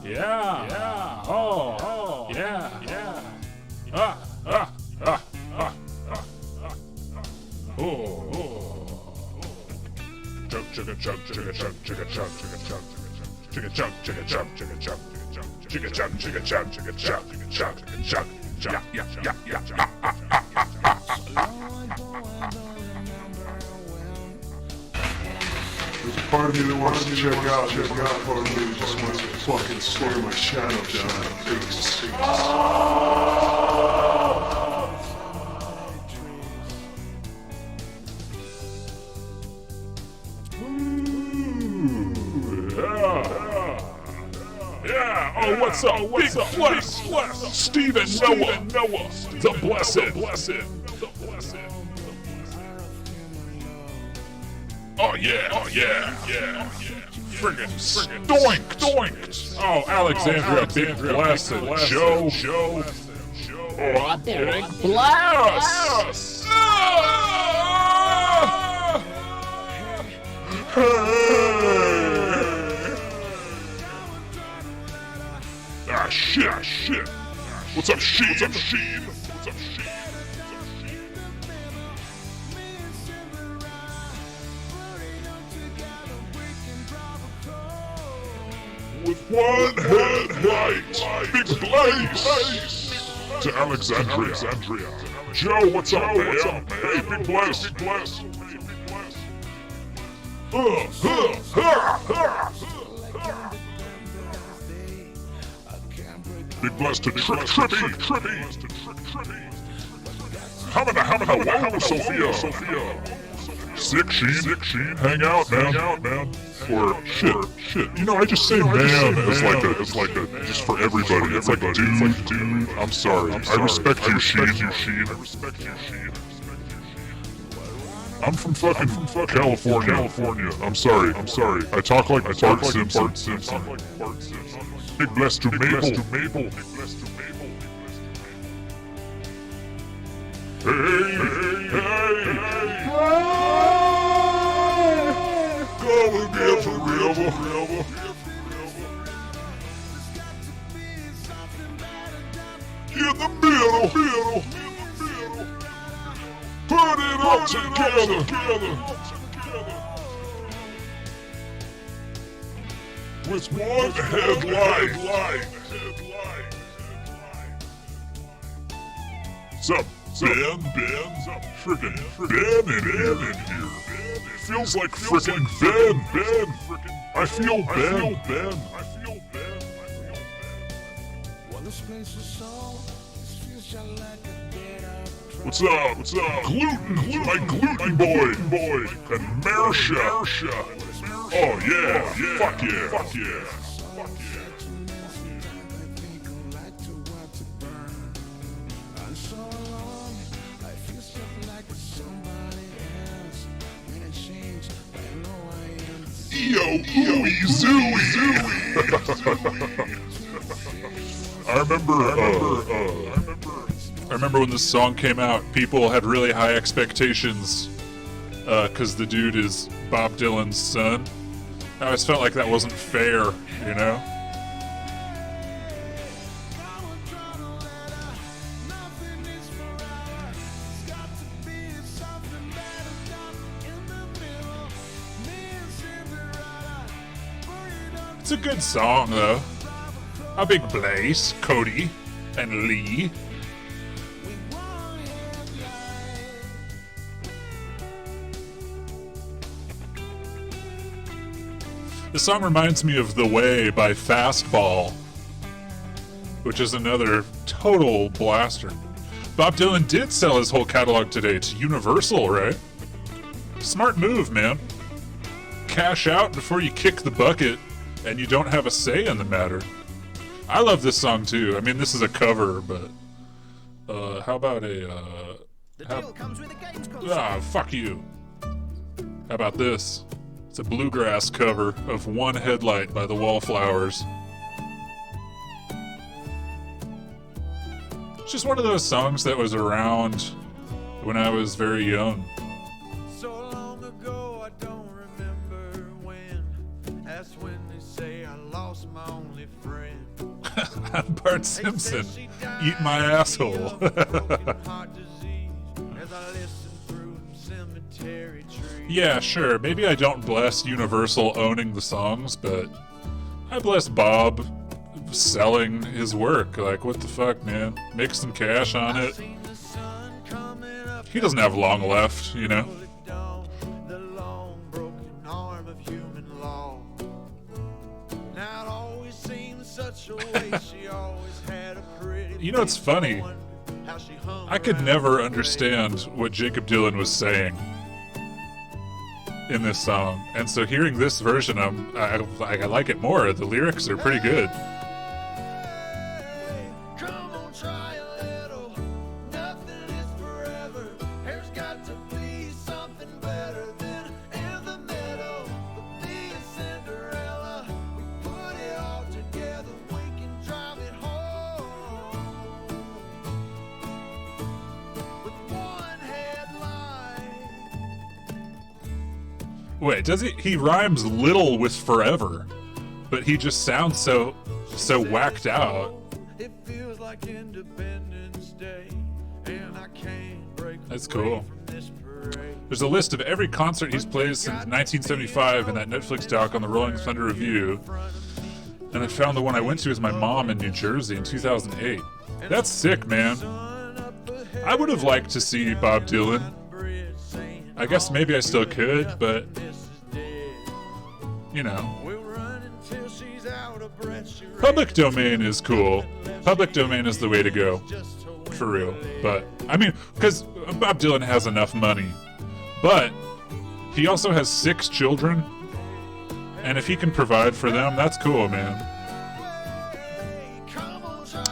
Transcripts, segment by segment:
Yeah. Oh. Yeah. Ah. Oh. Chug, chugga, chug, chugga, chug, chugga, chug, chugga, chug, chugga, chug, chugga, chug, chugga, chug, chugga, chug, chugga, chug, chugga, chug, chug, chug, chug, yeah. There's a part of me that wants to check out, part of me that just wants to fucking stare my shadow down my face. Yeah. Oh, what's up? Big bless. Stephen Noah, the blessed. Oh yeah. Friggin' stoinked. Oh, Alexandria, big blessed. Joe. Oh, big bless. Shit. What's up, Sheen? With one headlight, big blaze to Alexandria. Joe, what's up, man? Hey, big bless. Big bless to Trippy. Hamina, wow, Sophia. Sick Sheen, hang out, man. Or shit. You know, I just say man as like a just for everybody. It's like dude. I'm sorry. I respect you, Sheen. I'm from fucking California. I'm sorry. I talk like Bart Simpson. Big bless to Mabel. Hey. Gonna get forever. In the middle. Put it all together. With one headlight. What's up, Ben? Frickin' Ben in here. Feels like frickin' Ben. I feel Ben. What's up? Gluten, my gluten boy. And Mersha. Oh yeah. Fuck yeah. Ooey zooey. I remember when this song came out, people had really high expectations because the dude is Bob Dylan's son. I always felt like that wasn't fair, you know? It's a good song, though. A big Blaze, Cody, and Lee. The song reminds me of The Way by Fastball, which is another total blaster. Bob Dylan did sell his whole catalog today to Universal, right? Smart move, man. Cash out before you kick the bucket, and you don't have a say in the matter. I love this song too. I mean, this is a cover, but how about a deal comes with a games console. fuck you. How about this? It's a bluegrass cover of One Headlight by the Wallflowers. It's just one of those songs that was around when I was very young. So long ago, I don't That's when they say I lost my only friend. I'm Bart Simpson. Eat my asshole. Yeah, sure. Maybe I don't bless Universal owning the songs, but I bless Bob selling his work. Like, what the fuck, man? Make some cash on it. He doesn't have long left, you know? You know, it's funny. I could never understand what Jacob Dylan was saying in this song, and so hearing this version, I like it more. The lyrics are pretty good. Wait, does he? He rhymes little with forever, but he just sounds so whacked out. It feels like Independence Day, and I can't break. That's cool. There's a list of every concert he's played since 1975 in that Netflix doc on the Rolling Thunder Review, and I found the one I went to with my mom in New Jersey in 2008. That's sick, man. I would have liked to see Bob Dylan. I guess maybe I still could, but, you know. Public domain is cool. Public domain is the way to go. For real. But, I mean, because Bob Dylan has enough money. But, he also has 6 children. And if he can provide for them, that's cool, man.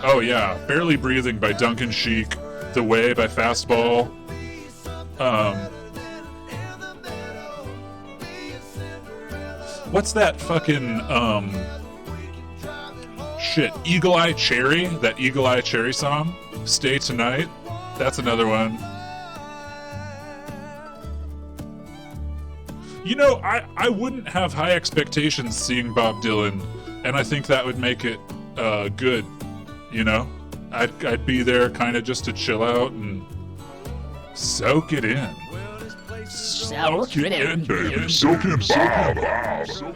Oh yeah, Barely Breathing by Duncan Sheik. The Way by Fastball. What's that fucking, shit, Eagle Eye Cherry? That Eagle Eye Cherry song? Stay Tonight? That's another one. You know, I wouldn't have high expectations seeing Bob Dylan, and I think that would make it, good, you know? I'd be there kind of just to chill out and soak it in. Soak it in, baby. Soak in, Bob.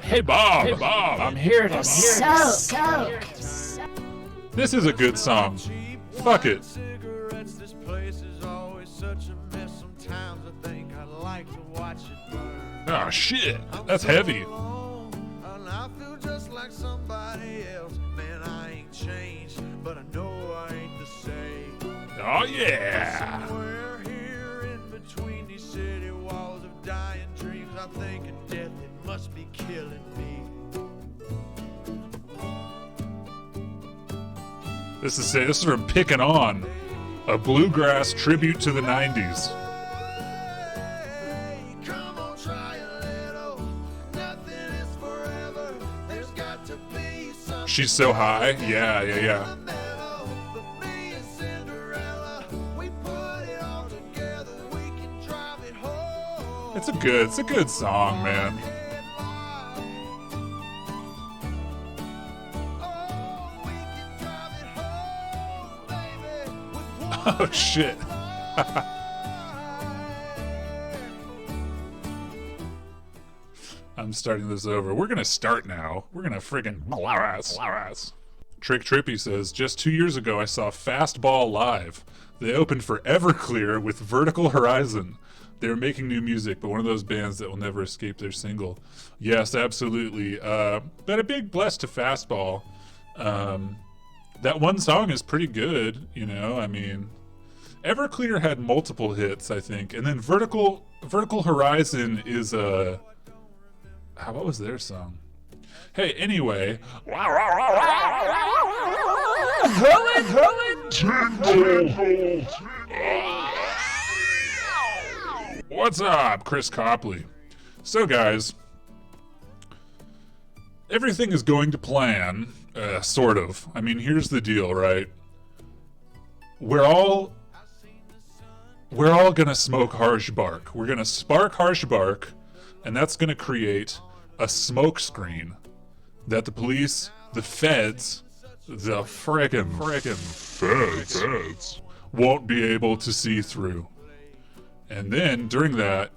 Hey, Bob. Hey, Bob. I'm here to soak. This is a good song. Fuck it. Oh, shit. That's heavy. Oh, yeah. I think of death, it must be killing me. This is from Pickin' On, a bluegrass tribute to the 90s. Come on, try a little. Nothing is forever. There's got to be something. She's so high. Yeah. It's a good song, man. Oh shit. I'm starting this over. We're gonna start now. We're gonna friggin' blast. Trick Trippy says, just 2 years ago I saw Fastball live. They opened for Everclear with Vertical Horizon. They were making new music, but one of those bands that will never escape their single. Yes, absolutely. But a big bless to Fastball. That one song is pretty good, you know, I mean. Everclear had multiple hits, I think. And then Vertical Horizon is what was their song? Hey, anyway. What's up, Chris Copley? So, guys, everything is going to plan, sort of. I mean, here's the deal, right? We're all gonna smoke harsh bark. We're gonna spark harsh bark, and that's gonna create a smoke screen. that the police, the feds, the frickin' feds won't be able to see through. And then during that,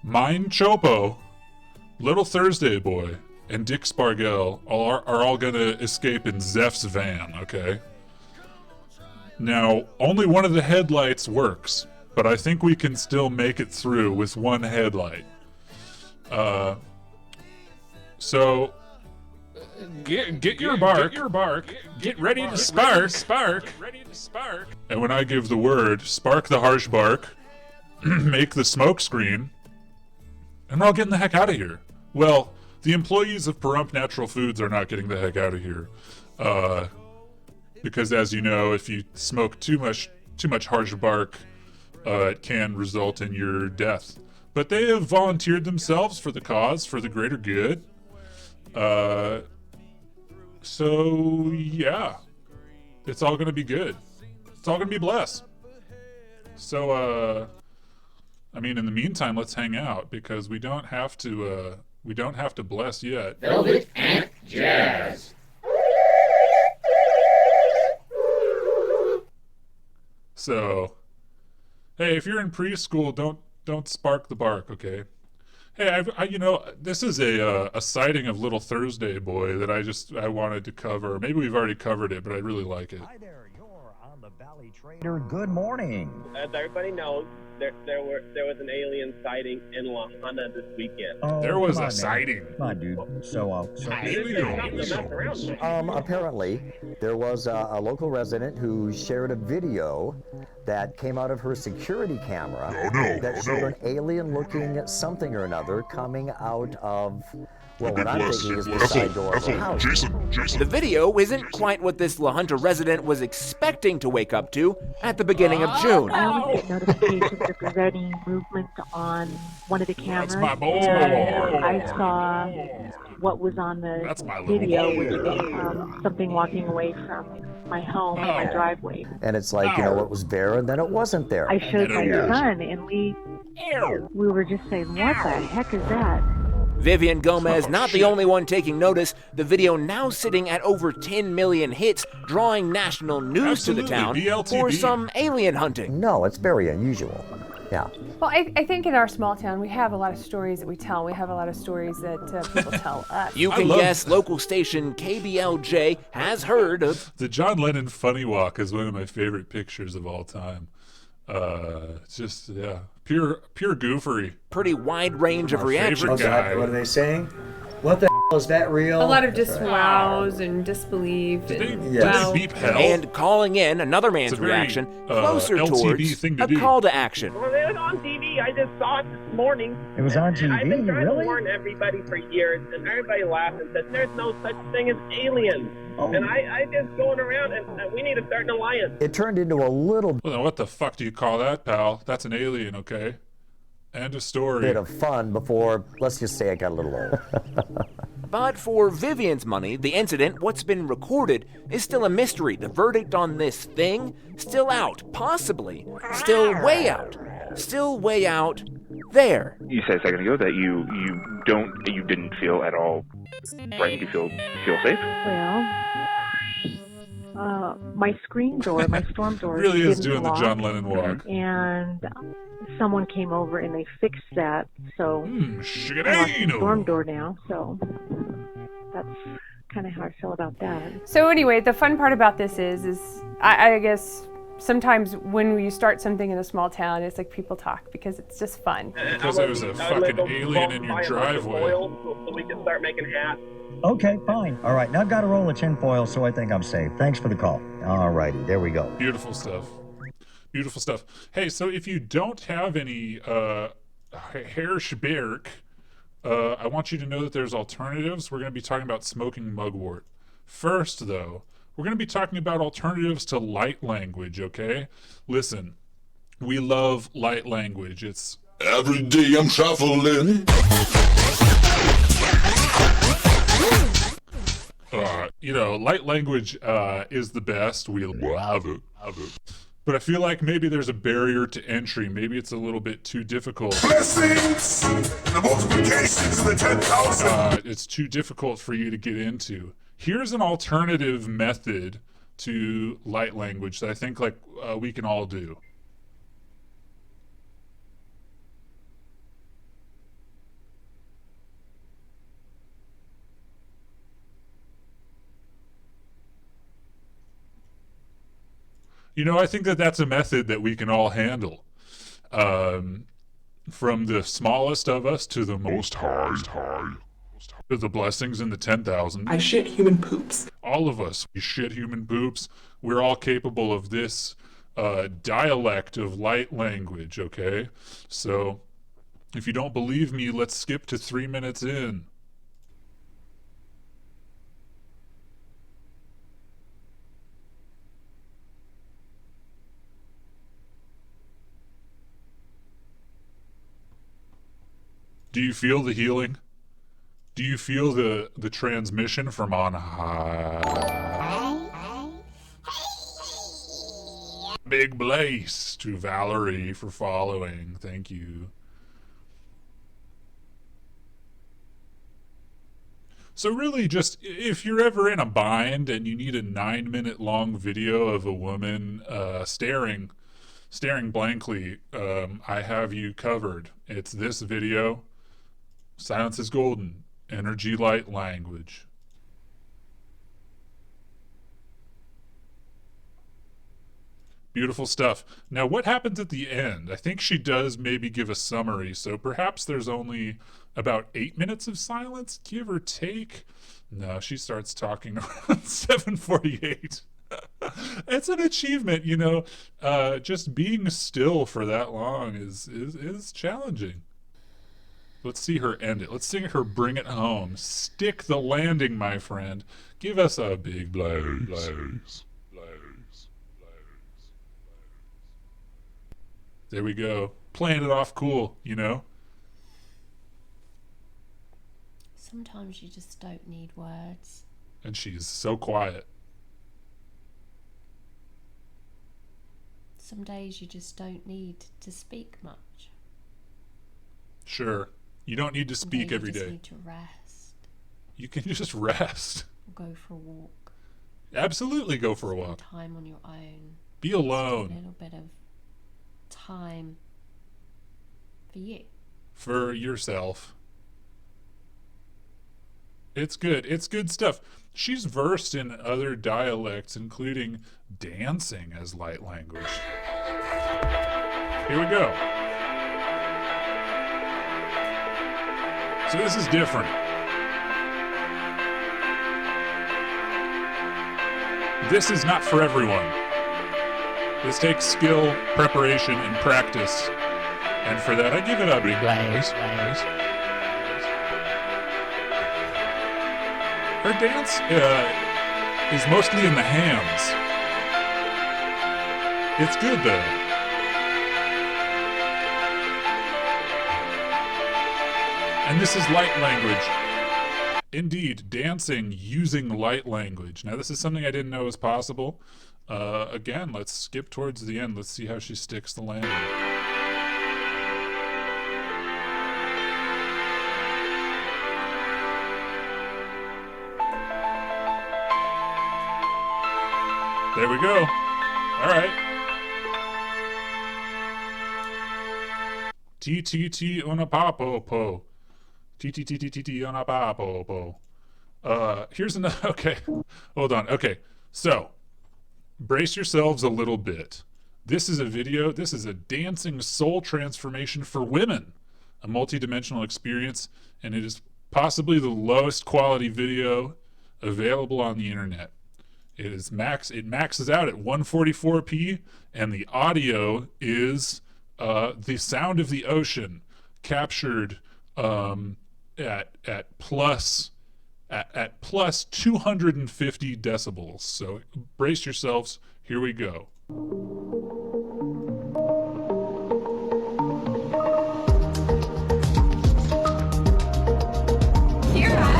Mine Chopo, Little Thursday Boy, and Dick Spargell are all gonna escape in Zeph's van, okay? Now, only one of the headlights works, but I think we can still make it through with one headlight. So get your bark, get ready to spark. And when I give the word, spark the harsh bark, make the smoke screen, and we're all getting the heck out of here. Well, the employees of Pahrump Natural Foods are not getting the heck out of here. Because as you know, if you smoke too much harsh bark, it can result in your death. But they have volunteered themselves for the cause, for the greater good. So yeah, it's all gonna be good. It's all gonna be blessed. So I mean, in the meantime, let's hang out because we don't have to bless yet. Velvet and Jazz. So, hey, if you're in preschool, don't spark the bark, okay? Hey, this is a sighting of Little Thursday Boy that I wanted to cover. Maybe we've already covered it, but I really like it. Hi there, you're on the Valley Trader. Good morning. As everybody knows, there was an alien sighting in La Junta this weekend. Oh, There was come a on, man. sighting. Come on, dude. So apparently there was a local resident who shared a video that came out of her security camera that showed an alien-looking something or another coming out of, well, what I'm thinking is the side door of the house. The video isn't quite what this La Junta resident was expecting to wake up to at the beginning of June. I always get notifications if there's any movement on one of the cameras. That's my boy. And I saw what was on the That's my little video, boy. which was something walking away from my home in my driveway. And it's like, you know, it was there and then it wasn't there. I showed my son, and we were just saying, what the heck is that? Vivian Gomez, not the only one taking notice. The video now sitting at over 10 million hits, drawing national news to the town for BLTB. some alien hunting. No, it's very unusual. Yeah. Well, I think in our small town, we have a lot of stories that we tell. We have a lot of stories that people tell us. You can guess local station KBLJ has heard of The John Lennon funny walk is one of my favorite pictures of all time. It's just, yeah, pure goofery. pretty wide range of Our reactions. favorite guy. What are they saying? What the hell is that real? A lot of just wows and disbelief. Did they, And, did wow. they beep hell? And calling in another man's It's a very, reaction closer LTV towards thing to a do. call to action. Well, it was on TV. I just saw it this morning. It was on And I've been TV, trying really? to warn everybody for years, and everybody laughed and said, there's no such thing as aliens. Oh. And I just going around, and we need to start an alliance. It turned into a little Well, then what the fuck do you call that, pal? That's an alien, okay? End of story. bit of fun before, let's just say, it got a little old. But for Vivian's money, the incident, what's been recorded, is still a mystery. The verdict on this thing, still out, possibly, still way out there. You said a second ago that you didn't feel at all frightened. You feel safe. Well, my screen door, my storm door, Really is didn't doing the lock, John Lennon walk. and someone came over and they fixed that, so I locked the Shigadino. storm door now. So that's kind of how I feel about that. So anyway, the fun part about this is I guess sometimes when you start something in a small town, it's like people talk because it's just fun. Because there was a fucking alien in your driveway. So we can start making hats. Okay, fine. All right, now I've got a roll of tinfoil, so I think I'm safe. Thanks for the call. All righty, there we go. Beautiful stuff. Beautiful stuff. Hey, so if you don't have any hair schberk, I want you to know that there's alternatives. We're going to be talking about smoking mugwort. First, though, we're going to be talking about alternatives to light language, okay? Listen, we love light language. It's Every day I'm shuffling. light language is the best. We love it. But I feel like maybe there's a barrier to entry. Maybe it's a little bit too difficult. Blessings! The multiplications of the 10,000! It's too difficult for you to get into. Here's an alternative method to light language that I think we can all do. You know, I think that's a method that we can all handle. From the smallest of us to the most high. To the blessings in the 10,000. I shit human poops. All of us, we shit human poops. We're all capable of this dialect of light language, okay? So, if you don't believe me, let's skip to 3 minutes in. Do you feel the healing? Do you feel the transmission from on high? Big blaze to Valerie for following. Thank you. So really just, if you're ever in a bind and you need a 9-minute long video of a woman staring blankly, I have you covered. It's this video. Silence is golden. Energy light language. Beautiful stuff. Now, what happens at the end? I think she does maybe give a summary, so perhaps there's only about 8 minutes of silence, give or take. No, she starts talking around 7:48. It's an achievement, you know. Just being still for that long is challenging. Let's see her end it. Let's see her bring it home. Stick the landing, my friend. Give us a big blaze. There we go. Playing it off cool, you know? Sometimes you just don't need words. And she's so quiet. Some days you just don't need to speak much. Sure. You don't need to speak every day. You just need to rest. You can just rest. Or go for a walk. Absolutely go for a walk. Spend time on your own. Be alone. A little bit of time for you. For yourself. It's good. It's good stuff. She's versed in other dialects, including dancing as light language. Here we go. So this is different. This is not for everyone. This takes skill, preparation, and practice. And for that, I give it a big blaze. Her dance is mostly in the hands. It's good, though. And this is light language. Indeed, dancing using light language. Now, this is something I didn't know was possible. Again, let's skip towards the end. Let's see how she sticks the landing. There we go. All right. T una papo. T una papo. Here's another. Okay. Hold on. Okay. So, brace yourselves a little bit. This is a video. This is a dancing soul transformation for women. A multi-dimensional experience, and it is possibly the lowest quality video available on the internet. It maxes out at 144p, and the audio is the sound of the ocean captured at plus 250 decibels. So brace yourselves. Here we go.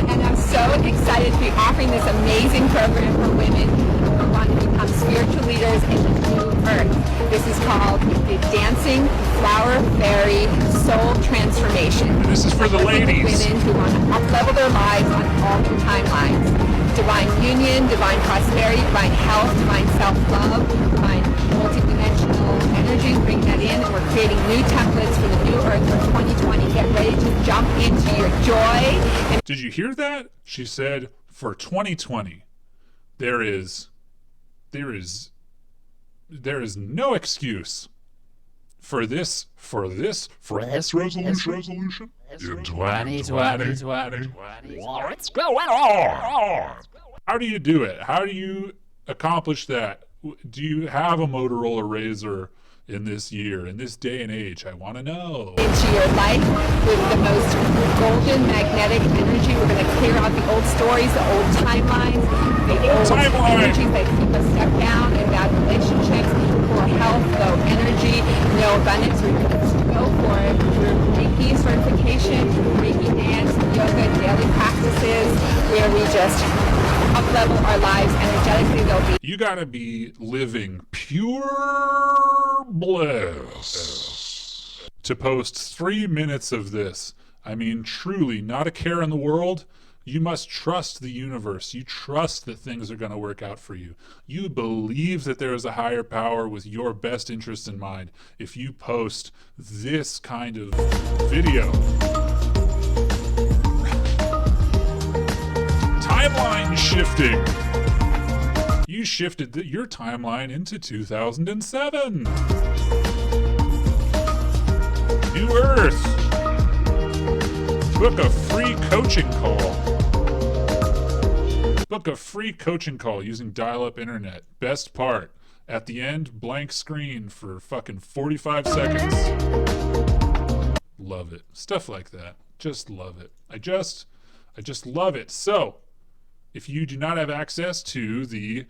And I'm so excited to be offering this amazing program for women who want to become become spiritual leaders in the new earth. This is called the Dancing Flower Fairy Soul Transformation. And this is for the ladies. Women who want to up-level their lives on all the timelines. Divine union, divine prosperity, divine health, divine self-love, divine multidimensional energies. Bring that in, and we're creating new templates for the new earth for 2020. Get ready to jump into your joy. Did you hear that? She said, for 2020, there is no excuse for this resolution in 2020. What's going on? How do you do it? How do you accomplish that? Do you have a Motorola Razr in this year, in this day and age? I want to know. Into your life with the most golden magnetic energy. We're going to clear out the old stories, the old timelines, the old energies that keep us stuck down in bad relationships, poor health, low energy, no abundance. We're going to go for it. We're Reiki certification, Reiki dance, yoga, daily practices, where we just up-level our lives energetically. You gotta be living pure bliss to post 3 minutes of this. I mean, truly, not a care in the world. You must trust the universe. You trust that things are going to work out for you. You believe that there is a higher power with your best interests in mind. If you post this kind of video, timeline shifting. You shifted your timeline into 2007. New Earth. Book a free coaching call. Book a free coaching call using dial-up internet. Best part, at the end, blank screen for fucking 45 seconds. Love it. Stuff like that. Just love it. I just love it. So, if you do not have access to the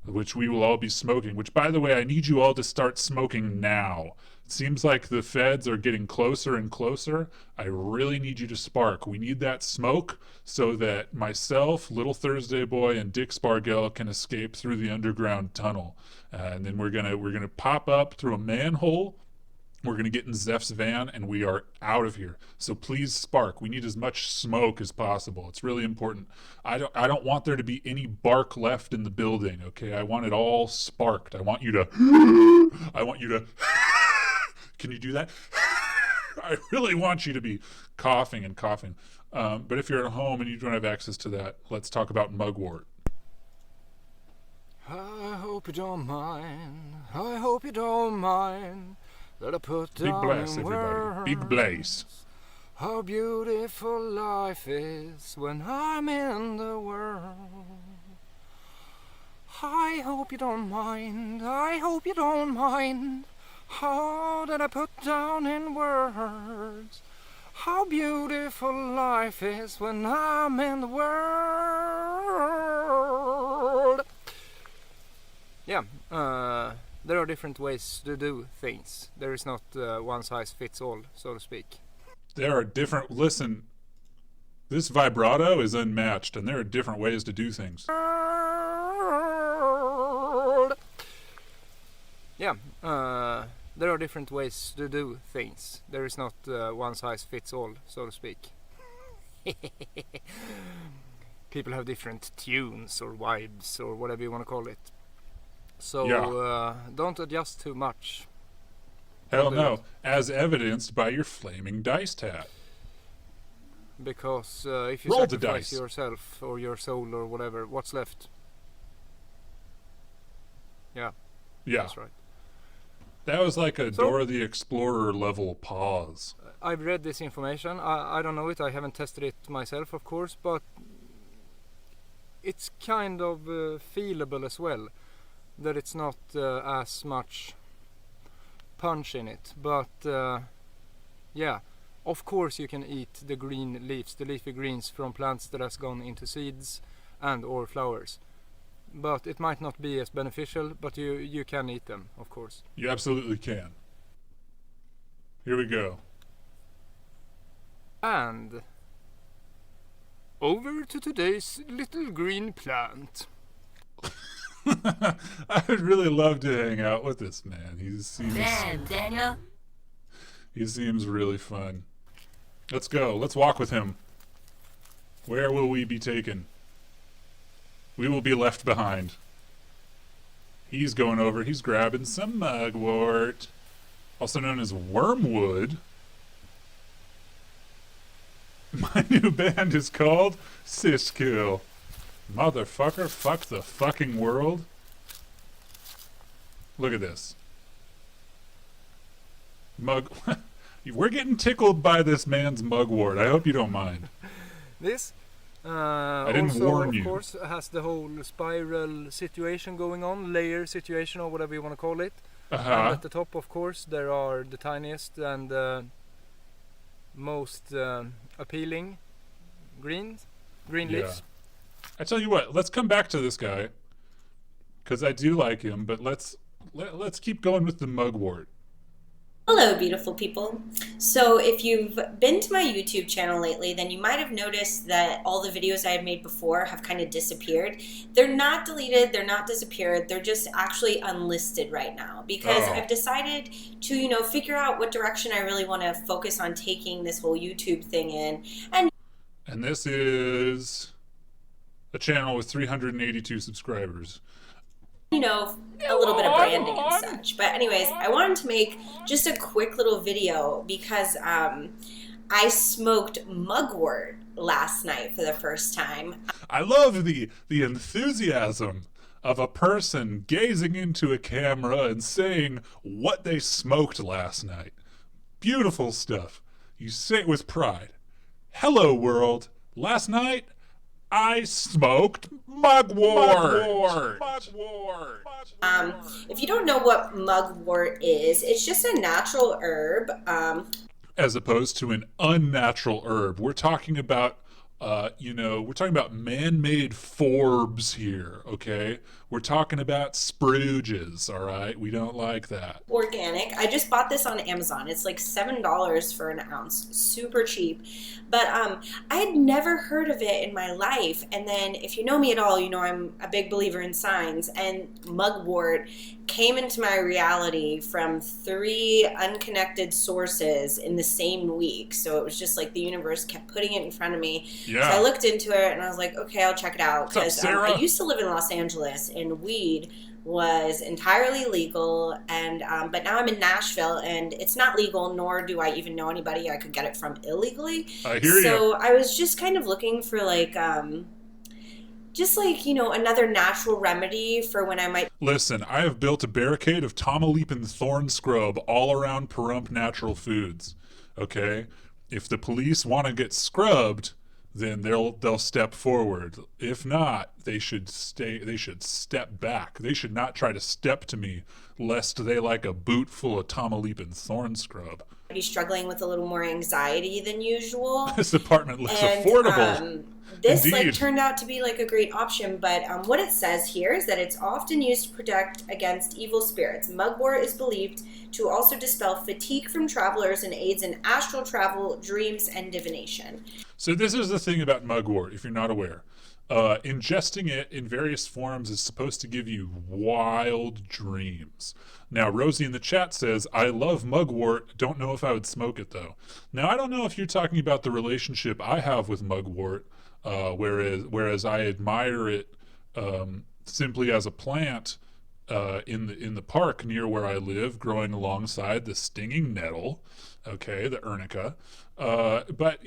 which we will all be smoking, which, by the way, I need you all to start smoking now. It seems like the feds are getting closer and closer. I really need you to spark. We need that smoke so that myself, Little Thursday Boy, and Dick Spargell can escape through the underground tunnel. And then we're gonna pop up through a manhole. We're going to get in Zeph's van, and we are out of here. So please spark. We need as much smoke as possible. It's really important. I don't want there to be any bark left in the building, okay? I want it all sparked. I want you to... Can you do that? I really want you to be coughing and coughing. But if you're at home and you don't have access to that, let's talk about mugwort. I hope you don't mind. I hope you don't mind. That I put Big down bless, in everybody. words Big blaze. how beautiful life is when I'm in the world. I hope you don't mind. I hope you don't mind. How that I put down in words how beautiful life is when I'm in the world. Yeah. There are different ways to do things. There is not one size fits all, so to speak. There are different... Listen, this vibrato is unmatched, and there are different ways to do things. Yeah, there are different ways to do things. There is not one size fits all, so to speak. People have different tunes or vibes or whatever you want to call it. So don't adjust too much. Hell no, as evidenced by your flaming dice tat. Because if you Roll the sacrifice dice. yourself or your soul or whatever, what's left? Yeah. That's right. That was like a Dora the Explorer level pause. I've read this information. I don't know it. I haven't tested it myself, of course, but it's kind of feelable as well. That it's not as much punch in it, but yeah, of course you can eat the green leaves, the leafy greens from plants that has gone into seeds and or flowers, but it might not be as beneficial, but you can eat them, of course. You absolutely can. Here we go. And over to today's little green plant. I would really love to hang out with this man. Damn, Daniel. He seems really fun. Let's go. Let's walk with him. Where will we be taken? We will be left behind. He's going over. He's grabbing some mugwort, also known as wormwood. My new band is called Siskill. Motherfucker, fuck the fucking world. Look at this. We're getting tickled by this man's mugwort. I hope you don't mind. This I didn't also, warn of you. course, has the whole spiral situation going on, layer situation or whatever you want to call it. And at the top, of course, there are the tiniest and most appealing green leaves. I tell you what, let's come back to this guy because I do like him, but let's keep going with the mugwort. Hello, beautiful people. So if you've been to my YouTube channel lately, then you might have noticed that all the videos I had made before have kind of disappeared. They're not deleted, they're not disappeared, they're just actually unlisted right now because I've decided to, figure out what direction I really want to focus on taking this whole YouTube thing in. And this is a channel with 382 subscribers. A little bit of branding and such. But anyways, I wanted to make just a quick little video because I smoked mugwort last night for the first time. I love the enthusiasm of a person gazing into a camera and saying what they smoked last night. Beautiful stuff. You say it with pride. Hello, world. Last night, I smoked mugwort. If you don't know what mugwort is, it's just a natural herb. As opposed to an unnatural herb. We're talking about, we're talking about man-made forbs here, okay? We're talking about sprooges, all right? We don't like that. Organic. I just bought this on Amazon. It's like $7 for an ounce. Super cheap. But I had never heard of it in my life. And then if you know me at all, you know I'm a big believer in signs. And mugwort came into my reality from 3 unconnected sources in the same week. So it was just like the universe kept putting it in front of me. Yeah. So I looked into it and I was like, okay, I'll check it out. Because I used to live in Los Angeles and weed was entirely legal, and but now I'm in Nashville and it's not legal, nor do I even know anybody I could get it from illegally. I hear you. So I was just kind of looking for another natural remedy for when I might. Listen, I have built a barricade of Tomaleepin thorn scrub all around Pahrump Natural Foods. Okay? If the police want to get scrubbed, then they'll step forward. If not, they should step back. They should not try to step to me, lest they like a boot full of Tomaleepin thorn scrub. Be struggling with a little more anxiety than usual. This apartment looks affordable. This Indeed. turned out to be a great option, but what it says here is that it's often used to protect against evil spirits. Mugwort is believed to also dispel fatigue from travelers and aids in astral travel, dreams, and divination. So this is the thing about mugwort, if you're not aware. Ingesting it in various forms is supposed to give you wild dreams. Now, Rosie in the chat says, I love mugwort, don't know if I would smoke it though. Now, I don't know if you're talking about the relationship I have with mugwort, whereas I admire it simply as a plant in the park near where I live, growing alongside the stinging nettle, okay, the arnica. But,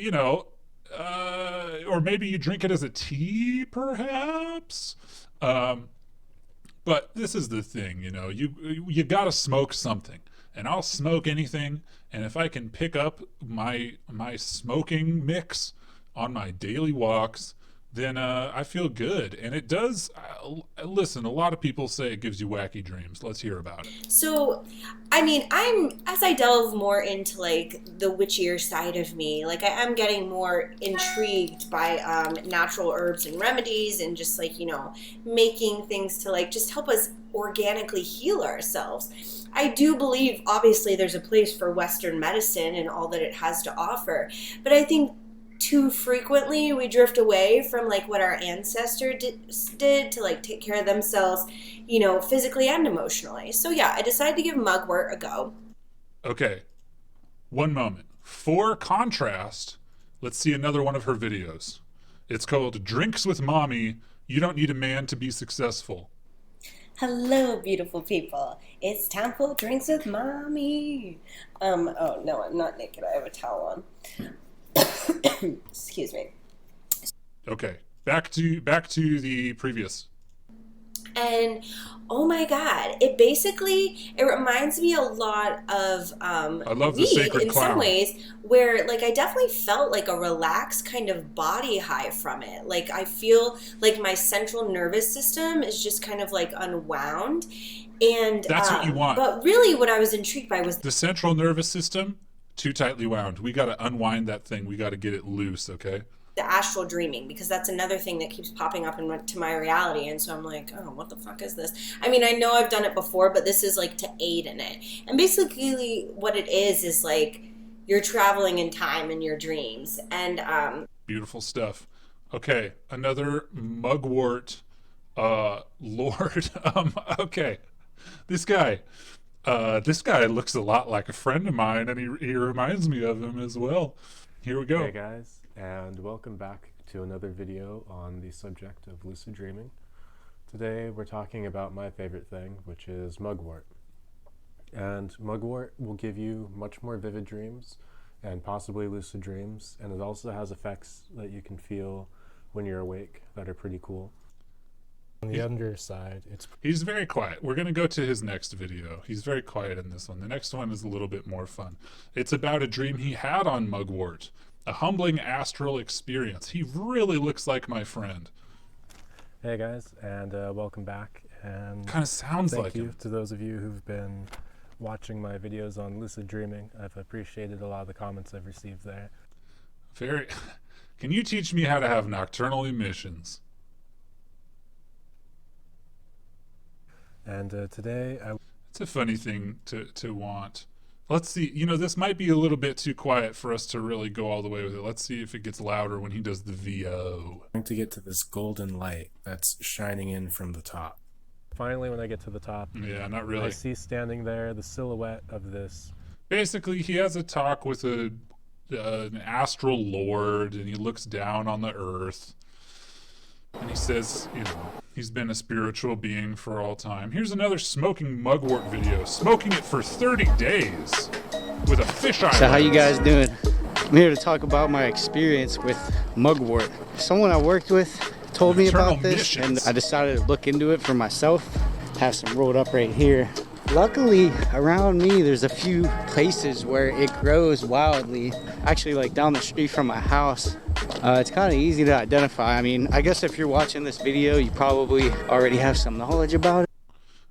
or maybe you drink it as a tea, perhaps. But this is the thing, you gotta smoke something, and I'll smoke anything. And if I can pick up my smoking mix on my daily walks, then I feel good. And it does. Listen, a lot of people say it gives you wacky dreams. Let's hear about it. So, as I delve more into the witchier side of me, I am getting more intrigued by natural herbs and remedies, and just making things to just help us organically heal ourselves. I do believe, obviously, there's a place for Western medicine and all that it has to offer, but I think too frequently we drift away from like what our ancestors did to like take care of themselves, you know, physically and emotionally. So yeah, I decided to give mugwort a go. Okay, one moment. For contrast, let's see another one of her videos. It's called Drinks with Mommy. You don't need a man to be successful. Hello, beautiful people. It's time for Drinks with Mommy. Oh no, I'm not naked. I have a towel on. Excuse me. Okay, back to the previous. And oh my god, it reminds me a lot of I love the weed Sacred in Clown. some ways, where like I definitely felt like a relaxed kind of body high from it. Like I feel like my central nervous system is just kind of like unwound, and That's what you want. But really, what I was intrigued by was The central nervous system, too tightly wound. We got to unwind that thing. We got to get it loose, okay? the astral dreaming, because that's another thing that keeps popping up into my reality. And so I'm like, oh, what the fuck is this? I mean, I know I've done it before, but this is like to aid in it. And basically what it is like you're traveling in time in your dreams. And Beautiful stuff. Okay, another mugwort lord. Okay, this guy looks a lot like a friend of mine, and he reminds me of him as well. Here we go. Hey guys, and welcome back to another video on the subject of lucid dreaming. Today we're talking about my favorite thing, which is mugwort. And mugwort will give you much more vivid dreams and possibly lucid dreams, and it also has effects that you can feel when you're awake that are pretty cool. On the underside, He's very quiet. We're going to go to his next video. He's very quiet in this one. The next one is a little bit more fun. It's about a dream he had on mugwort. A humbling astral experience. He really looks like my friend. Hey guys, and welcome back. And kind of sounds thank like you him. to those of you who've been watching my videos on lucid dreaming. I've appreciated a lot of the comments I've received there. Very. Can you teach me how to have nocturnal emissions? And today it's a funny thing to want. Let's see. You know, this might be a little bit too quiet for us to really go all the way with it. Let's see if it gets louder when he does the VO. I'm going to get to this golden light that's shining in from the top. Finally, when I get to the top, yeah, not really. I see standing there the silhouette of this. Basically, he has a talk with an astral lord, and he looks down on the earth. And he says, you know, he's been a spiritual being for all time. Here's another smoking mugwort video. Smoking it for 30 days with a fisheye. So how you guys doing? I'm here to talk about my experience with mugwort. Someone I worked with told me about this, and I decided to look into it for myself. Have some rolled up right here. Luckily, around me, there's a few places where it grows wildly. Actually, like down the street from my house. It's kind of easy to identify. I mean, I guess if you're watching this video, you probably already have some knowledge about it.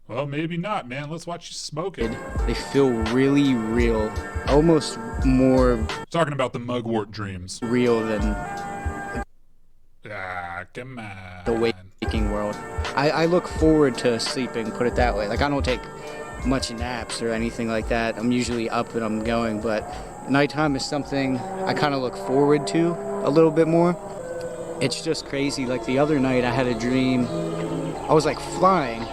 Well, maybe not, man. Let's watch you smoke it. They feel really real, almost more talking about the mugwort dreams. Real than come on. The waking world. I look forward to sleeping, put it that way. Like, I don't take much naps or anything like that. I'm usually up and I'm going, but nighttime is something I kind of look forward to a little bit more. It's just crazy. Like the other night I had a dream. I was like flying,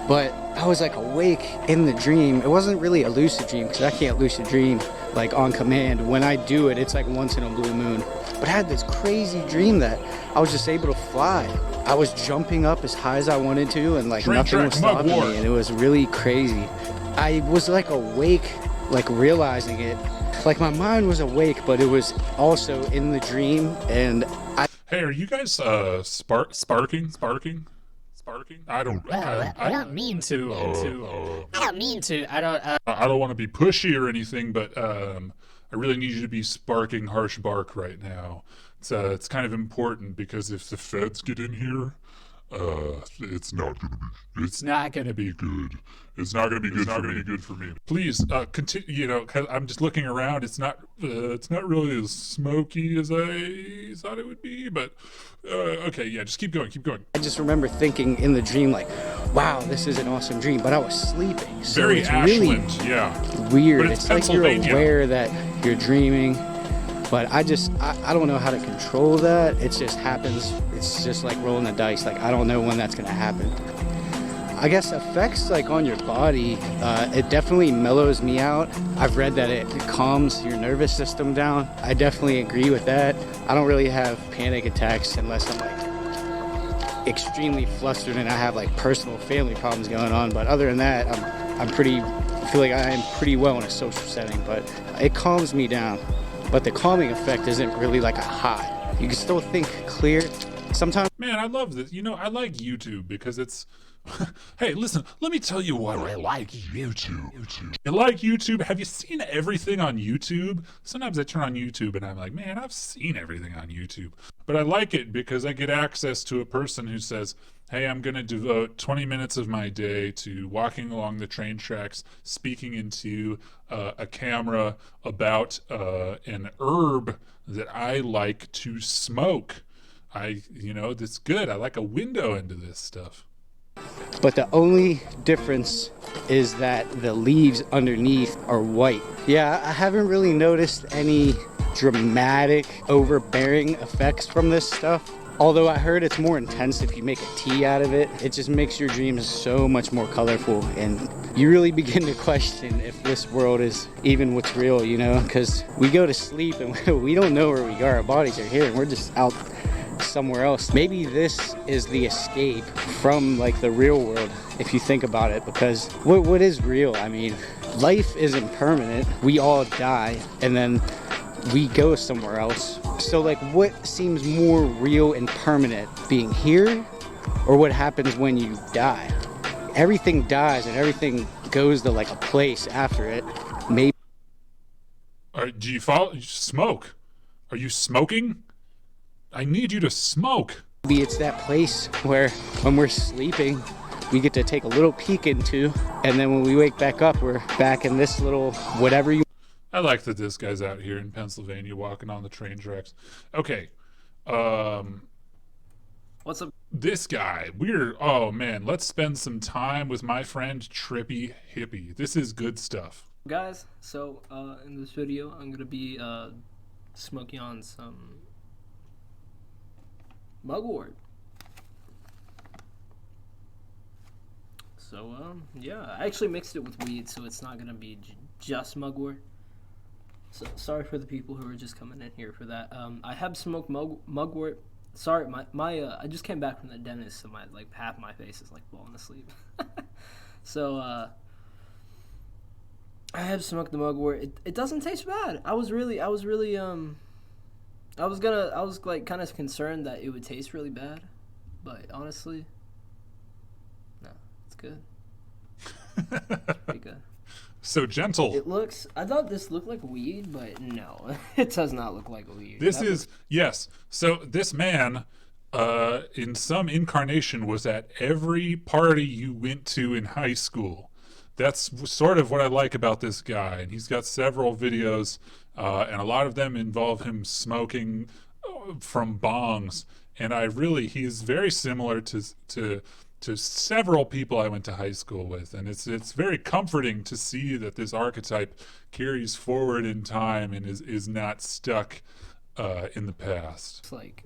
but I was like awake in the dream. It wasn't really a lucid dream because I can't lucid dream like on command. When I do it, it's like once in a blue moon. But I had this crazy dream that I was just able to fly. I was jumping up as high as I wanted to, and like nothing was stopping me, and it was really crazy. I was like awake, like realizing it. Like my mind was awake, but it was also in the dream, and Hey, are you guys sparking? I don't mean to. I don't want to be pushy or anything, but I really need you to be sparking harsh bark right now. It's kind of important because if the feds get in here, it's not gonna be good. It's not gonna be good for me. Please continue. You know, 'cause I'm just looking around. It's not really as smoky as I thought it would be. But okay, yeah, just keep going. I just remember thinking in the dream, like, "Wow, this is an awesome dream," but I was sleeping. So very it's Ashland, really yeah. weird. But it's like you're aware that you're dreaming, But I don't know how to control that. It just happens. It's just like rolling the dice. Like, I don't know when that's gonna happen. I guess effects like on your body, it definitely mellows me out. I've read that it calms your nervous system down. I definitely agree with that. I don't really have panic attacks unless I'm like extremely flustered and I have like personal family problems going on. But other than that, I feel like I am pretty well in a social setting, but it calms me down. But the calming effect isn't really like a high. You can still think clear. Sometimes. Man, I love this. You know, I like YouTube because it's... Hey, listen, let me tell you why I like YouTube. I like YouTube. Have you seen everything on YouTube? Sometimes I turn on YouTube and I'm like, man, I've seen everything on YouTube. But I like it because I get access to a person who says, hey, I'm going to devote 20 minutes of my day to walking along the train tracks, speaking into a camera about an herb that I like to smoke. That's good. I like a window into this stuff. But the only difference is that the leaves underneath are white. Yeah, I haven't really noticed any dramatic, overbearing effects from this stuff. Although I heard it's more intense if you make a tea out of it. It just makes your dreams so much more colorful, and you really begin to question if this world is even what's real, you know? Because we go to sleep and we don't know where we are. Our bodies are here and we're just out somewhere else. Maybe this is the escape from like the real world, if you think about it, because what is real? I mean, life isn't permanent. We all die and then we go somewhere else. So like, what seems more real and permanent, being here or what happens when you die? Everything dies and everything goes to like a place after it. Maybe. Do you smoke? Are you smoking? I need you to smoke. Maybe it's that place where when we're sleeping, we get to take a little peek into, and then when we wake back up, we're back in this little whatever you... I like that this guy's out here in Pennsylvania walking on the train tracks. Okay. What's up? This guy, oh man, let's spend some time with my friend Trippy Hippie. This is good stuff. Guys, so in this video, I'm going to be smoking on some mugwort. So, yeah, I actually mixed it with weed, so it's not going to be just mugwort. So, sorry for the people who are just coming in here for that. I have smoked mugwort. Sorry, I just came back from the dentist, so half my face is falling asleep. So, I have smoked the mugwort. It doesn't taste bad. I was kind of concerned that it would taste really bad, but honestly, no, it's good. It's pretty good. So gentle. I thought this looked like weed, but no, it does not look like weed. Yes. So this man, in some incarnation, was at every party you went to in high school. That's sort of what I like about this guy. And he's got several videos, and a lot of them involve him smoking from bongs. And he's very similar to several people I went to high school with, and it's very comforting to see that this archetype carries forward in time and is not stuck in the past. It's like,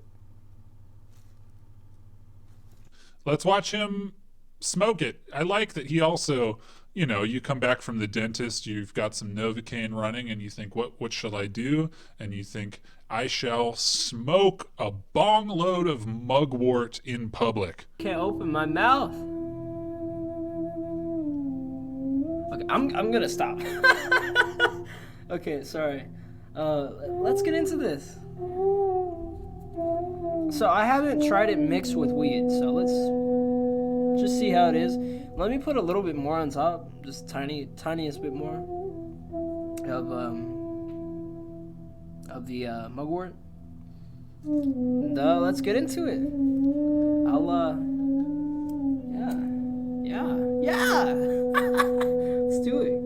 let's watch him smoke it. I like that he also, you come back from the dentist, you've got some Novocaine running, and you think, what shall I do? And you think, I shall smoke a bong load of mugwort in public. Can't open my mouth. Okay, I'm gonna stop. Okay, sorry. Let's get into this. So I haven't tried it mixed with weed, so let's just see how it is. Let me put a little bit more on top, just tiniest bit more of the mugwort. And let's get into it. Yeah. Let's do it.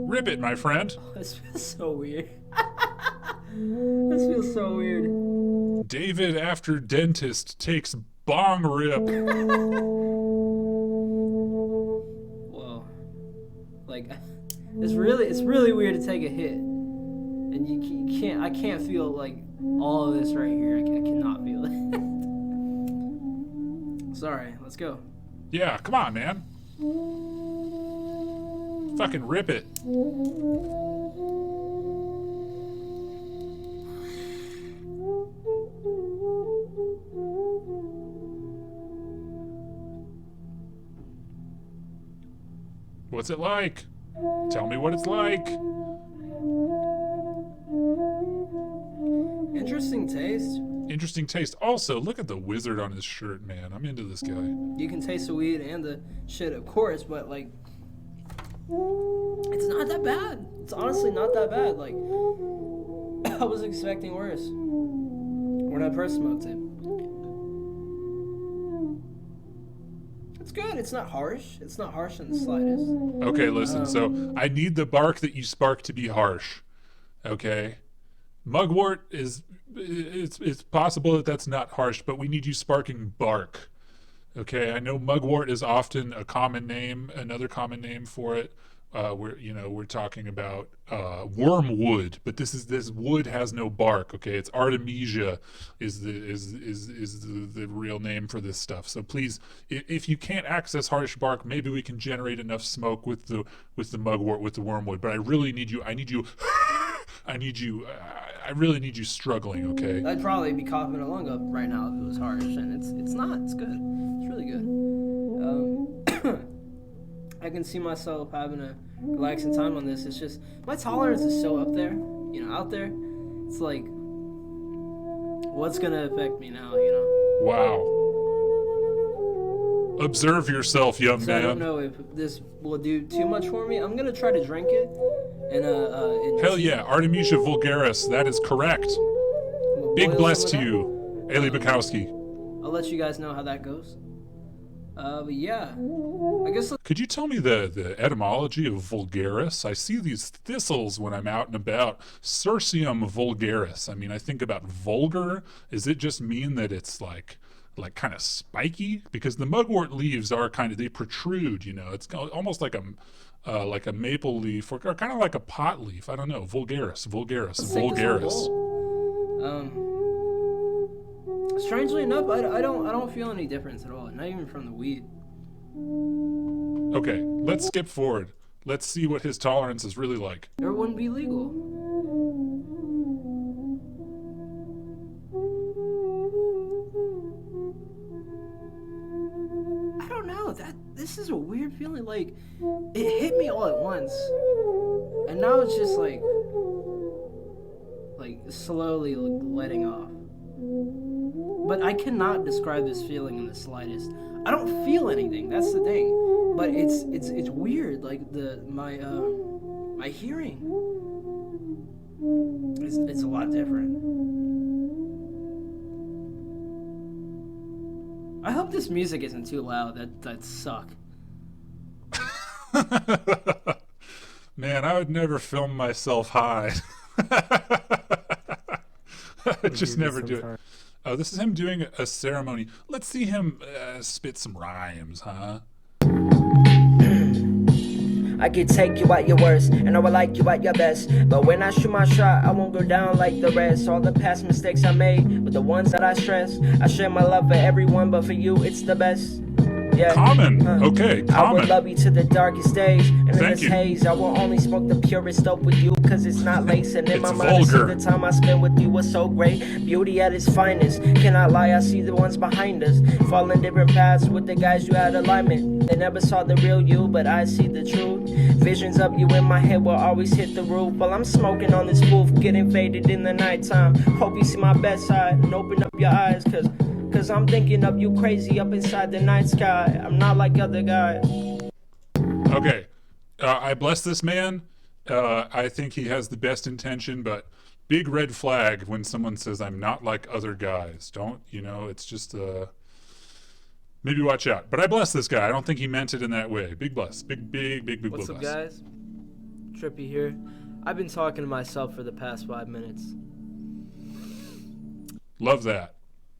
Rip it, my friend. Oh, this feels so weird. This feels so weird. David after dentist takes bong rip. Whoa. It's really weird to take a hit. And you can't. I can't feel like all of this right here. I cannot feel it. Sorry. Let's go. Yeah, come on, man. Fucking rip it. What's it like? Tell me what it's like. Interesting taste. Interesting taste. Also, look at the wizard on his shirt, man. I'm into this guy. You can taste the weed and the shit, of course, but like, it's not that bad. It's honestly not that bad. Like, I was expecting worse when I first smoked it. It's good. It's not harsh. It's not harsh in the slightest. Okay, listen. So I need the bark that you spark to be harsh. Okay, mugwort is. It's possible that that's not harsh, but we need you sparking bark. Okay, I know mugwort is often a common name, another common name for it. We're talking about wormwood, but this wood has no bark. Okay, it's artemisia is the real name for this stuff. So please, if you can't access harsh bark, maybe we can generate enough smoke with the mugwort, with the wormwood. But I really need you. I need you. I really need you struggling. Okay. I'd probably be coughing a lung up right now if it was harsh, and it's not. It's good. It's really good. I can see myself having a relaxing time on this. It's just my tolerance is so up there, out there. It's like, what's gonna affect me now, Wow. Observe yourself, young man. I don't know if this will do too much for me. I'm gonna try to drink it. And hell yeah, Artemisia vulgaris. That is correct. Big bless to you, Ailey Bukowski. I'll let you guys know how that goes. But yeah, I guess. Could you tell me the etymology of vulgaris? I see these thistles when I'm out and about. Cirsium vulgaris. I mean, I think about vulgar. Does it just mean that it's like kind of spiky? Because the mugwort leaves are they protrude. It's almost like a maple leaf or kind of like a pot leaf. I don't know. Vulgaris. Strangely enough, I don't feel any difference at all. Not even from the weed. Okay, let's skip forward. Let's see what his tolerance is really like. It wouldn't be legal. I don't know. This is a weird feeling. Like, it hit me all at once, and now it's just like slowly letting off. But I cannot describe this feeling in the slightest. I don't feel anything. That's the thing. But it's weird. Like my hearing it's a lot different. I hope this music isn't too loud. That'd suck. Man, I would never film myself high. I just never do it. Oh, this is him doing a ceremony. Let's see him spit some rhymes, huh? I could take you at your worst, and I would like you at your best. But when I shoot my shot, I won't go down like the rest. All the past mistakes I made, but the ones that I stress. I share my love for everyone, but for you, it's the best. Yeah. Common. Okay, common. I will love you to the darkest days. And in this haze, I will only smoke the purest dope with you, cause it's not lace. And in my mind, I see the time I spent with you was so great. Beauty at its finest. Cannot lie, I see the ones behind us. Falling different paths with the guys you had alignment. They never saw the real you, but I see the truth. Visions of you in my head will always hit the roof. While I'm smoking on this booth, getting faded in the nighttime. Hope you see my best side and open up your eyes, Cause I'm thinking of you crazy up inside the night sky. I'm not like other guys. Okay, I bless this man. I think he has the best intention, but big red flag when someone says I'm not like other guys. Don't, it's just, maybe watch out. But I bless this guy. I don't think he meant it in that way. Big bless. Big bless. What's up, guys? Trippy here. I've been talking to myself for the past 5 minutes. Love that.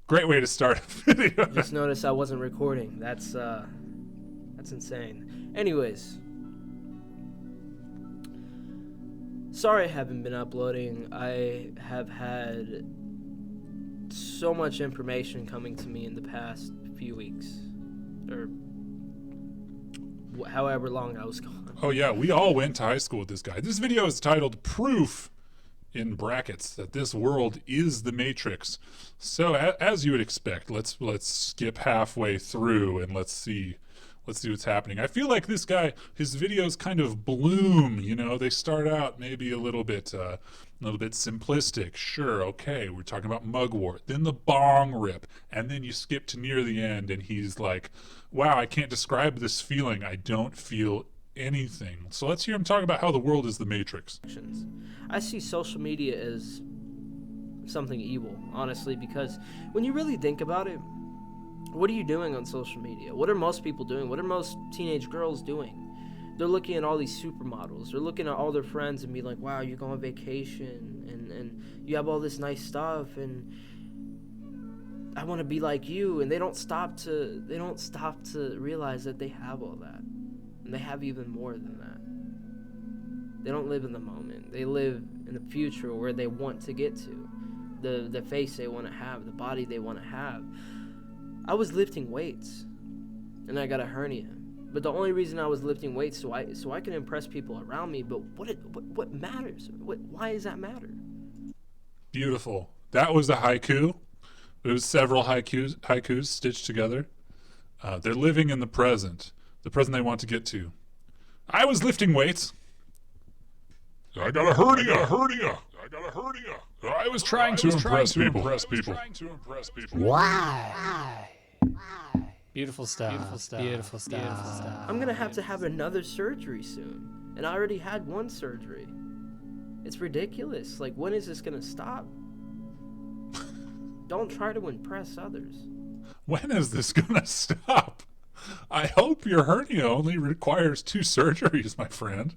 Great way to start a video. Just noticed I wasn't recording. That's insane. Anyways. Sorry I haven't been uploading. I have had so much information coming to me in the past few weeks. Or however long I was gone. Oh yeah, we all went to high school with this guy. This video is titled Proof, in brackets, that this world is the Matrix. So as you would expect, let's skip halfway through and let's see what's happening. I feel like this guy, his videos kind of bloom, you know, they start out maybe a little bit simplistic. Sure, okay, we're talking about mugwort, then the bong rip, and then you skip to near the end and he's like, wow, I can't describe this feeling. I don't feel anything. So let's hear him talk about how the world is the Matrix. I see social media as something evil, honestly, because when you really think about it, what are you doing on social media? What are most people doing? What are most teenage girls doing? They're looking at all these supermodels. They're looking at all their friends and be like, wow, you go on vacation and you have all this nice stuff and I want to be like you. And they don't stop to realize that they have all that. And they have even more than that. They don't live in the moment. They live in the future where they want to get to. The face they want to have, the body they want to have. I was lifting weights and I got a hernia. But the only reason I was lifting weights so I can impress people around me, but what matters? Why does that matter? Beautiful. That was a haiku. It was several haikus stitched together. They're living in the present they want to get to. I was lifting weights. I got a hernia. I got a hernia. I was trying to impress people. Wow. Beautiful stuff. Beautiful stuff. I'm gonna have to have another surgery soon, and I already had one surgery. It's ridiculous. Like, when is this gonna stop? Don't try to impress others. When is this gonna stop? I hope your hernia only requires 2 surgeries, my friend.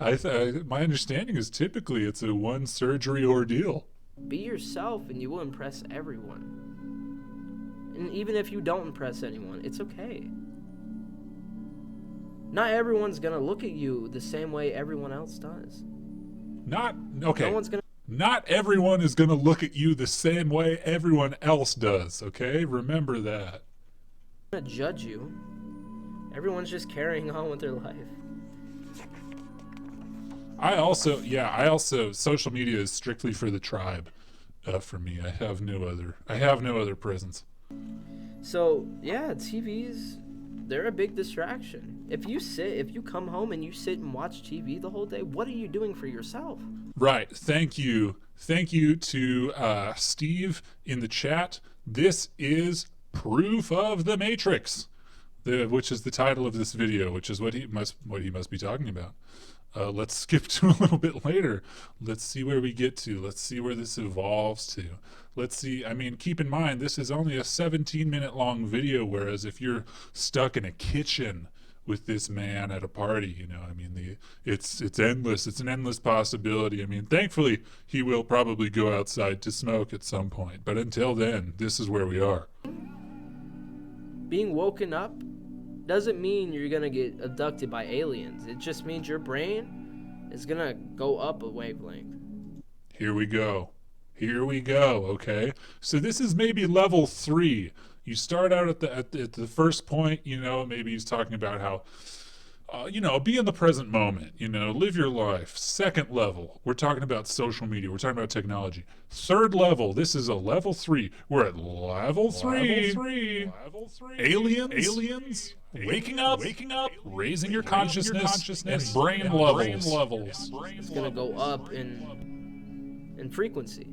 My understanding is typically it's a 1 surgery ordeal. Be yourself and you will impress everyone. And even if you don't impress anyone, it's okay. Not everyone's gonna look at you the same way everyone else does. Not everyone is gonna look at you the same way everyone else does, okay? Remember that. I'm gonna judge you. Everyone's just carrying on with their life. I also, social media is strictly for the tribe. For me, I have no other presence. So yeah, TVs, they're a big distraction. If you come home and you sit and watch TV the whole day, what are you doing for yourself? Right. Thank you to Steve in the chat. This is Proof of the Matrix, which is the title of this video, which is what he must be talking about. Let's skip to a little bit later. Let's see where we get to. Let's see where this evolves to. Let's see. I mean, keep in mind, this is only a 17-minute long video, whereas if you're stuck in a kitchen with this man at a party, you know, I mean, it's endless. It's an endless possibility. I mean, thankfully, he will probably go outside to smoke at some point. But until then, this is where we are. Being woken up doesn't mean you're gonna get abducted by aliens. It just means your brain is gonna go up a wavelength. Here we go, okay? So this is maybe level 3. You start out at the first point, you know, maybe he's talking about how, be in the present moment, you know, live your life. Second level, we're talking about social media, we're talking about technology. Third level, this is a level 3. We're at level 3. Aliens, waking up, raising your consciousness and brain levels. It's gonna go up in frequency,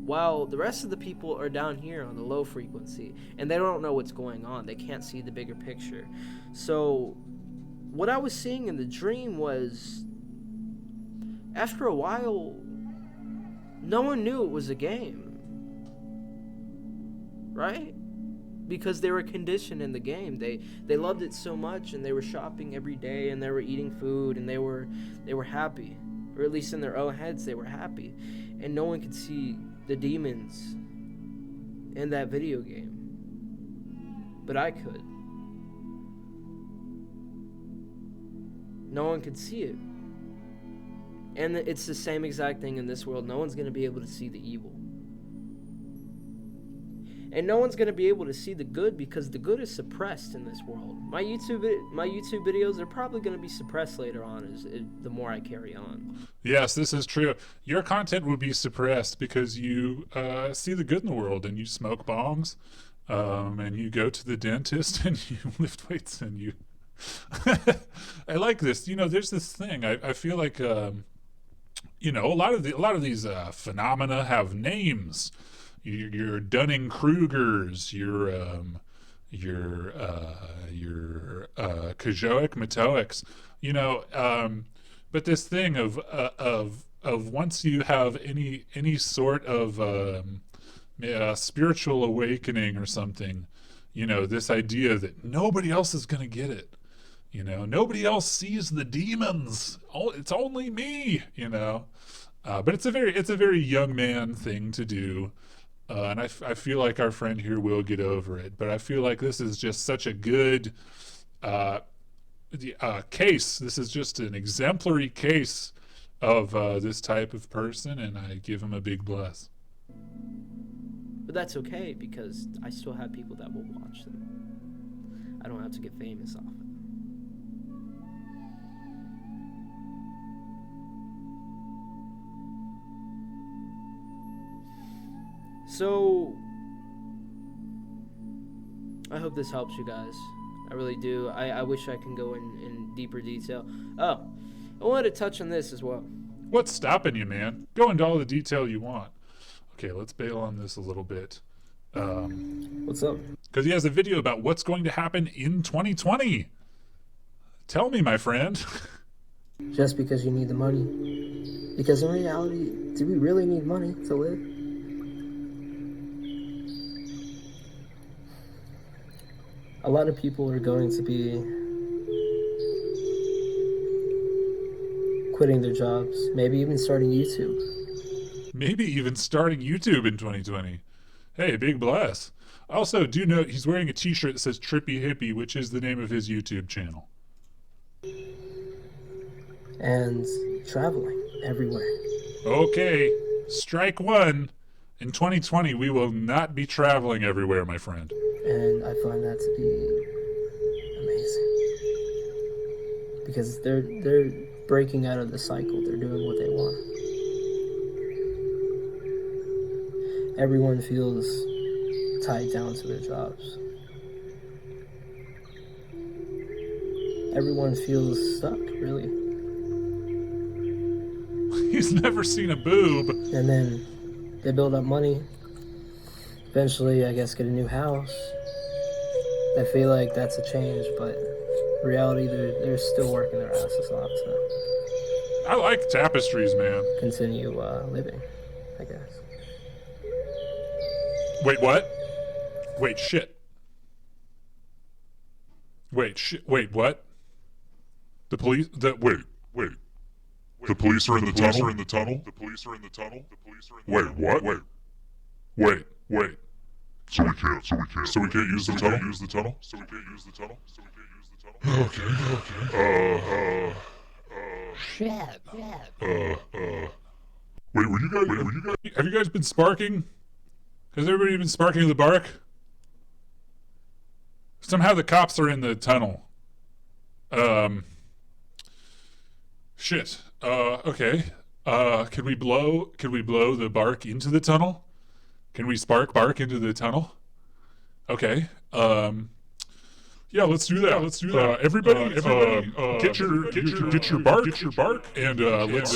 while the rest of the people are down here on the low frequency, and they don't know what's going on. They can't see the bigger picture. So what I was seeing in the dream was, after a while, no one knew it was a game, right? Because they were conditioned in the game. They loved it so much, and they were shopping every day, and they were eating food, and they were happy, or at least in their own heads they were happy, and no one could see the demons in that video game, but I could. No one could see it. And it's the same exact thing in this world. No one's going to be able to see the evil. And no one's going to be able to see the good because the good is suppressed in this world. My YouTube videos are probably going to be suppressed later on the more I carry on. Yes, this is true. Your content would be suppressed because you see the good in the world and you smoke bongs and you go to the dentist and you lift weights and you... I like this. You know, there's this thing. I feel like, you know, a lot of these phenomena have names. Your Dunning-Krugers, your Kajoic Matoics, you know, but this thing of once you have any sort of spiritual awakening or something, you know, this idea that nobody else is going to get it, you know, nobody else sees the demons. It's only me, you know, but it's a very young man thing to do. And I feel like our friend here will get over it, but I feel like this is just such a good case. This is just an exemplary case of this type of person, and I give him a big bless. But that's okay because I still have people that will watch them. I don't have to get famous off it. So, I hope this helps you guys. I really do. I wish I can go in deeper detail. Oh, I wanted to touch on this as well. What's stopping you, man? Go into all the detail you want. Okay, let's bail on this a little bit. What's up? Because he has a video about what's going to happen in 2020. Tell me, my friend. Just because you need the money. Because in reality, do we really need money to live? A lot of people are going to be quitting their jobs, maybe even starting YouTube. Maybe even starting YouTube in 2020. Hey, big bless. Also, do note he's wearing a t-shirt that says Trippy Hippie, which is the name of his YouTube channel. And traveling everywhere. Okay, strike one. In 2020, we will not be traveling everywhere, my friend. And I find that to be amazing. Because they're breaking out of the cycle. They're doing what they want. Everyone feels tied down to their jobs. Everyone feels stuck, really. He's never seen a boob. And then they build up money. Eventually, I guess, get a new house. I feel like that's a change, but in reality, they're still working their asses off to... I like tapestries, man. Continue living, I guess. Wait, what? Wait, shit. Wait, what? The police... Wait. The police are in the tunnel? The police are in the tunnel? Wait, what? Wait. So we can't use the tunnel? Okay. Shit. Wait, were you guys... Have you guys been sparking? Has everybody been sparking the bark? Somehow the cops are in the tunnel. Shit. Okay. Can we blow the bark into the tunnel? Can we spark bark into the tunnel? Okay. Yeah, let's do that. Everybody, get your bark, and let's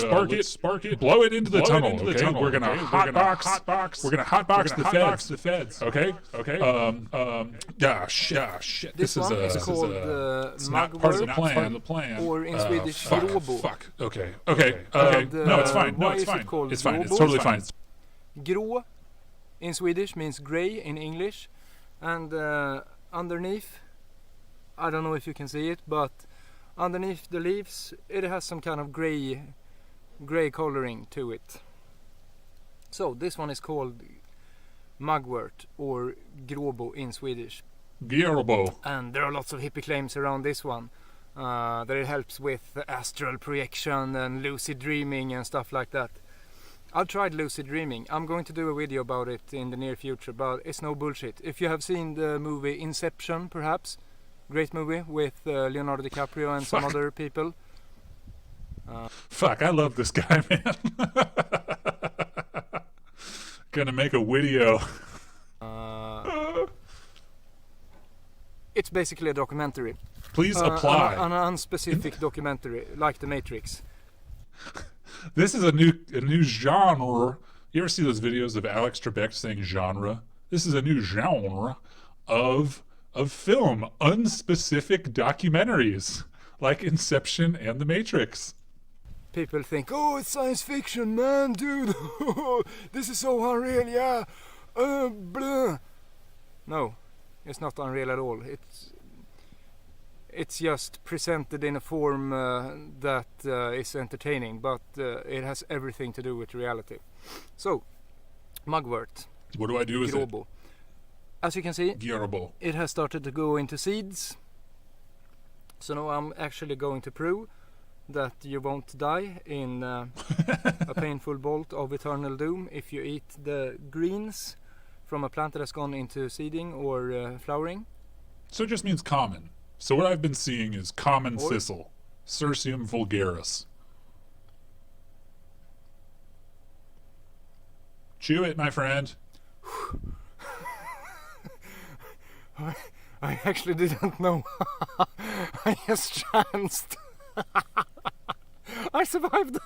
spark it, blow it into the tunnel. Okay, we're gonna hotbox the feds. Okay. Shit. This one is called part of the plan. Or in Swedish, Gråbo. Fuck. Okay. No, it's fine. It's fine. It's totally fine. Grå in Swedish means gray in English, and underneath, I don't know if you can see it, but underneath the leaves it has some kind of gray coloring to it. So this one is called mugwort or gråbo in Swedish. Gråbo. And there are lots of hippie claims around this one. that it helps with astral projection and lucid dreaming and stuff like that. I've tried lucid dreaming. I'm going to do a video about it in the near future, but it's no bullshit. If you have seen the movie Inception, perhaps, great movie with Leonardo DiCaprio and some other people. Fuck, I love this guy, man. Gonna make a video. It's basically a documentary. Please apply. An unspecific documentary, like The Matrix. This is a new genre. You ever see those videos of Alex Trebek saying genre? This is a new genre of film, unspecific documentaries like Inception and The Matrix. People think, oh, it's science fiction, man, dude. This is so unreal, yeah. Blah. No, it's not unreal at all. It's just presented in a form that is entertaining, but it has everything to do with reality. So, mugwort. What do I do with it? As you can see, Gyrobo. It has started to go into seeds. So now I'm actually going to prove that you won't die in a painful bolt of eternal doom if you eat the greens from a plant that has gone into seeding or flowering. So it just means common. So what I've been seeing is common thistle, Cirsium vulgaris. Chew it, my friend. I actually didn't know. I just chanced. I survived.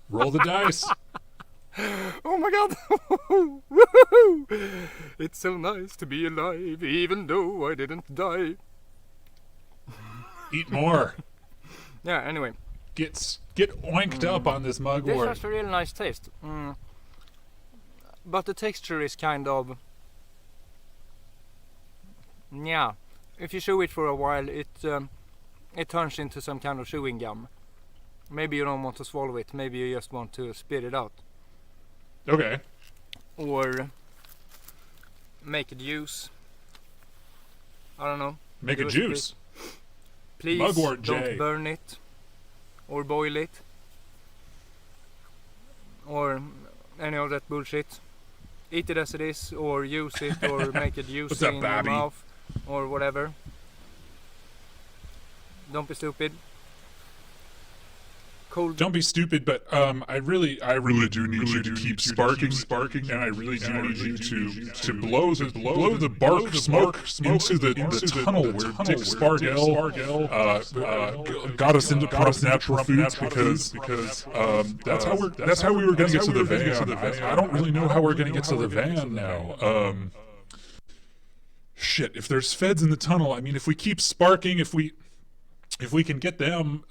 Roll the dice. Oh my god. Woohoo! It's so nice to be alive, even though I didn't die. Eat more. Yeah, anyway. Get oinked up on this mugwort. This has a really nice taste. But the texture is kind of... yeah. If you chew it for a while, it turns into some kind of chewing gum. Maybe you don't want to swallow it. Maybe you just want to spit it out. Okay. Or make a juice. I don't know. Make a juice. Please Mugwort don't J. burn it or boil it or any of that bullshit. Eat it as it is, or use it, or make it juicy in your mouth, or whatever. Don't be stupid. Cold. Don't be stupid, but I really do need you to keep sparking, and I really do need you to blow the bark smoke into the tunnel where Dick Spargell got us into natural foods because that's how we were gonna get to the van. I don't really know how we're gonna get to the van now. Shit, if there's feds in the tunnel, I mean, if we keep sparking, if we can get them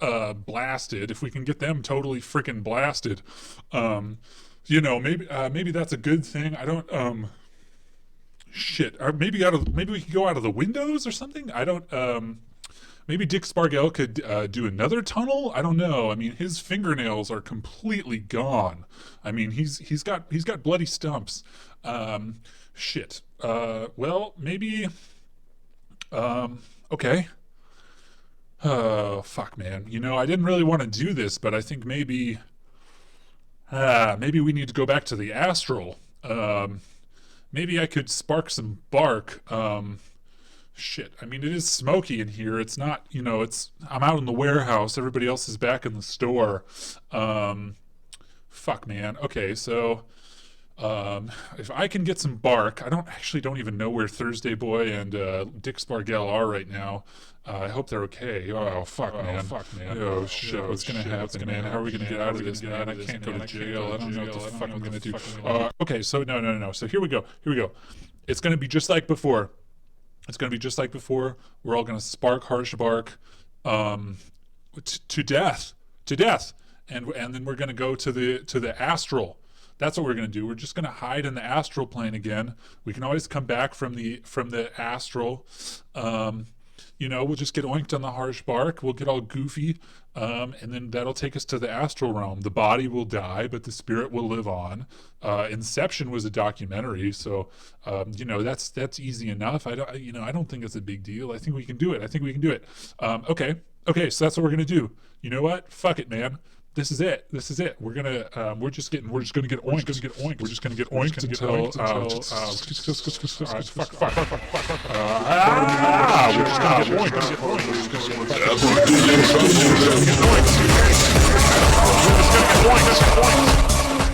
blasted, if we can get them totally freaking blasted, you know, maybe that's a good thing. I don't shit. Or maybe we could go out of the windows or something. I don't maybe Dick Spargell could do another tunnel. I don't know. I mean, his fingernails are completely gone. I mean, he's got bloody stumps. Shit. Well, maybe okay. Oh, fuck, man. You know, I didn't really want to do this, but I think maybe we need to go back to the astral. Maybe I could spark some bark. Shit. I mean, it is smoky in here. It's not, you know, I'm out in the warehouse. Everybody else is back in the store. Fuck, man. Okay, so... if I can get some bark, I don't even know where Thursday Boy and Dick Spargell are right now. I hope they're okay. Oh fuck, man. Oh shit, what's gonna happen, man? How are we gonna get out of this, man? I can't go to jail. I don't know what the fuck I'm gonna do. Okay, so no. So here we go. It's gonna be just like before. We're all gonna spark harsh bark, to death, and then we're gonna go to the astral. That's what we're going to do. We're just going to hide in the astral plane again. We can always come back from the astral. You know, we'll just get oinked on the harsh bark. We'll get all goofy. And then that'll take us to the astral realm. The body will die, but the spirit will live on. Inception was a documentary, so you know, that's easy enough. I don't think it's a big deal. I think we can do it. Okay. Okay, so that's what we're gonna do. You know what? Fuck it, man. This is it. We're gonna we're just gonna get oinked. We're just gonna get oinked until we're just gonna get oinked.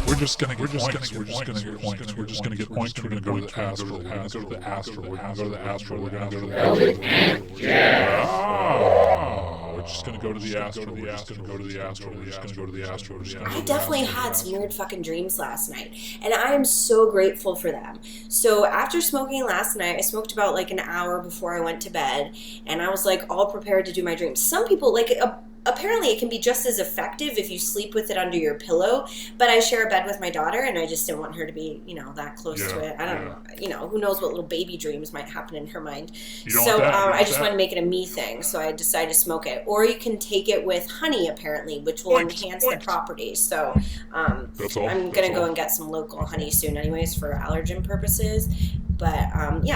We're just gonna get oinked. We're just gonna get oinked. We're gonna go to the astral. We're gonna go to the astral. We're gonna go to the astral. We're gonna go to the astral. We're just gonna go to the astral. We're just gonna go to the astral. We're just gonna go to the astral. I definitely had some weird fucking dreams last night, and I am so grateful for them. So after smoking last night, I smoked about like an hour before I went to bed, and I was like all prepared to do my dreams. Some people like apparently it can be just as effective if you sleep with it under your pillow, but I share a bed with my daughter, and I just didn't want her to be, that close to it. I don't know, who knows what little baby dreams might happen in her mind. So I just wanted to make it a me thing, so I decided to smoke it. Or you can take it with honey, apparently, which will enhance the properties. So I'm going to go and get some local honey soon anyways for allergen purposes. But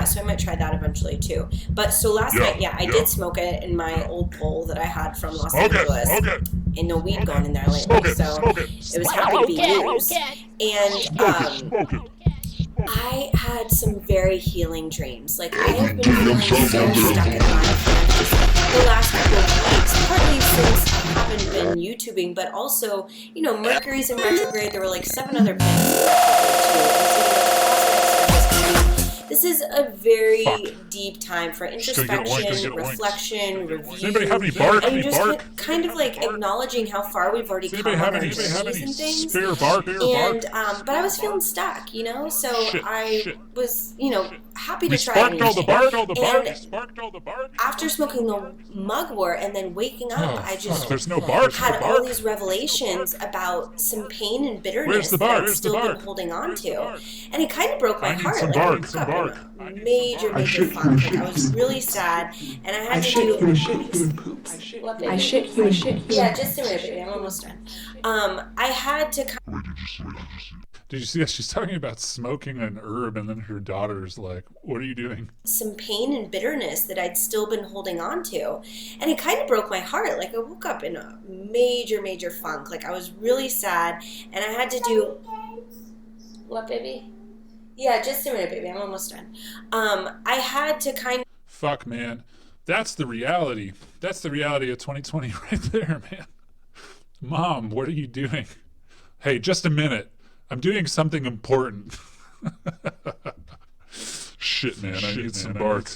so I might try that eventually too. But so last night, I did smoke it in my old bowl that I had from Los Angeles. And no weed going in there lately, so it was happy to be used. And I had some very healing dreams. Like, I have been feeling so stuck in life the last couple of weeks, partly since I haven't been YouTubing, but also, Mercury's in retrograde. There were like 7 other planets in retrograde too. This is a very deep time for introspection, reflection, review, and just kind of like acknowledging how far we've already come on our journeys and things. And but I was feeling stuck, so I was, happy to try a new thing. And after smoking the mugwort and then waking up, I just had all these revelations about some pain and bitterness that I've still been holding on to, and it kind of broke my heart. Like, I woke up in a major funk. Like, I was really sad, and I had to do. I shit. Yeah, just a minute, baby. I'm almost done. I had to. Did you see that? She's talking about smoking an herb, and then her daughter's like, "What are you doing?" Some pain and bitterness that I'd still been holding on to, and it kind of broke my heart. Like, I woke up in a major funk. Like, I was really sad, and I had to do. What, baby? Yeah, just a minute, baby. I'm almost done. I had to kind of. Fuck, man. That's the reality. That's the reality of 2020 right there, man. Mom, what are you doing? Hey, just a minute. I'm doing something important. Shit, man. I need some bark.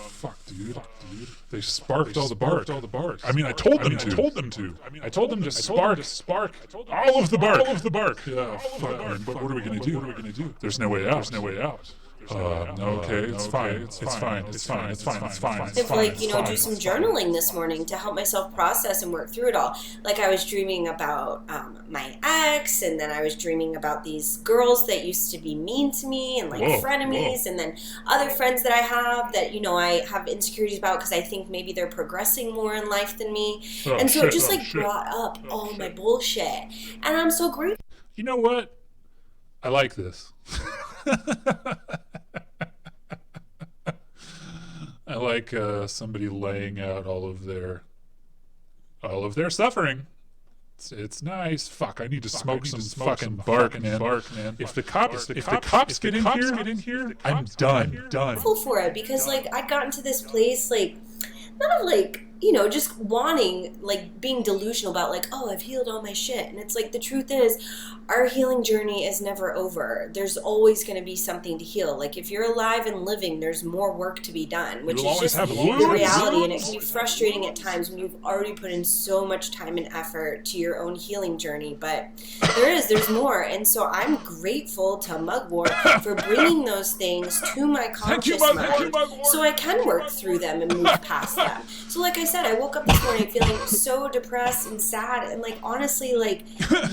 Fuck, dude. They sparked all the bark. I mean, I told them to. I told them to spark all of the bark. Yeah, fuck, man. But what are we gonna do? There's no way out. Okay, it's fine. It's fine. Like, do some journaling this morning to help myself process and work through it all. Like, I was dreaming about my ex, and then I was dreaming about these girls that used to be mean to me and like frenemies, and then other friends that I have that, I have insecurities about because I think maybe they're progressing more in life than me. And so it just brought up all my bullshit. And I'm so grateful. You know what? I like this. I like somebody laying out all of their suffering. It's nice. Fuck, I need to smoke some fucking bark, man. If the cops get in here, I'm done. Grateful for it because I got into this place not of just wanting, being delusional about I've healed all my shit. And it's the truth is, our healing journey is never over. There's always going to be something to heal. If you're alive and living, there's more work to be done, which is just the reality. And it can be frustrating at times when you've already put in so much time and effort to your own healing journey. But there's more. And so I'm grateful to Mugwort for bringing those things to my conscious mind so I can work through them and move past them. So like I said, I woke up this morning feeling so depressed and sad and honestly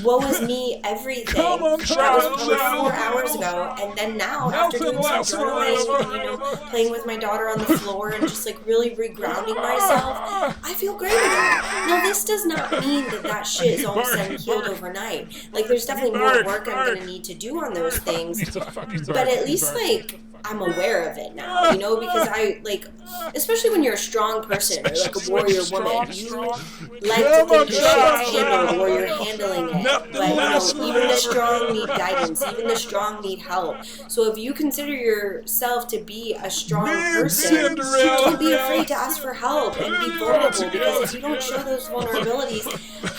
woe is me everything. That was probably 4 hours ago, and then now after doing some journaling and playing with my daughter on the floor and just really regrounding myself, I feel great again. Now this does not mean that shit is all of a sudden healed overnight. There's definitely more work I'm gonna need to do on those things, but at least I'm aware of it now, you know, because I, like, especially when you're a strong person or like a warrior woman, you like to think that shit's handled or you're handling it. But, you know, even the strong need guidance, even the strong need help. So if you consider yourself to be a strong person, don't be afraid to ask for help and be vulnerable, because if you don't show those vulnerabilities,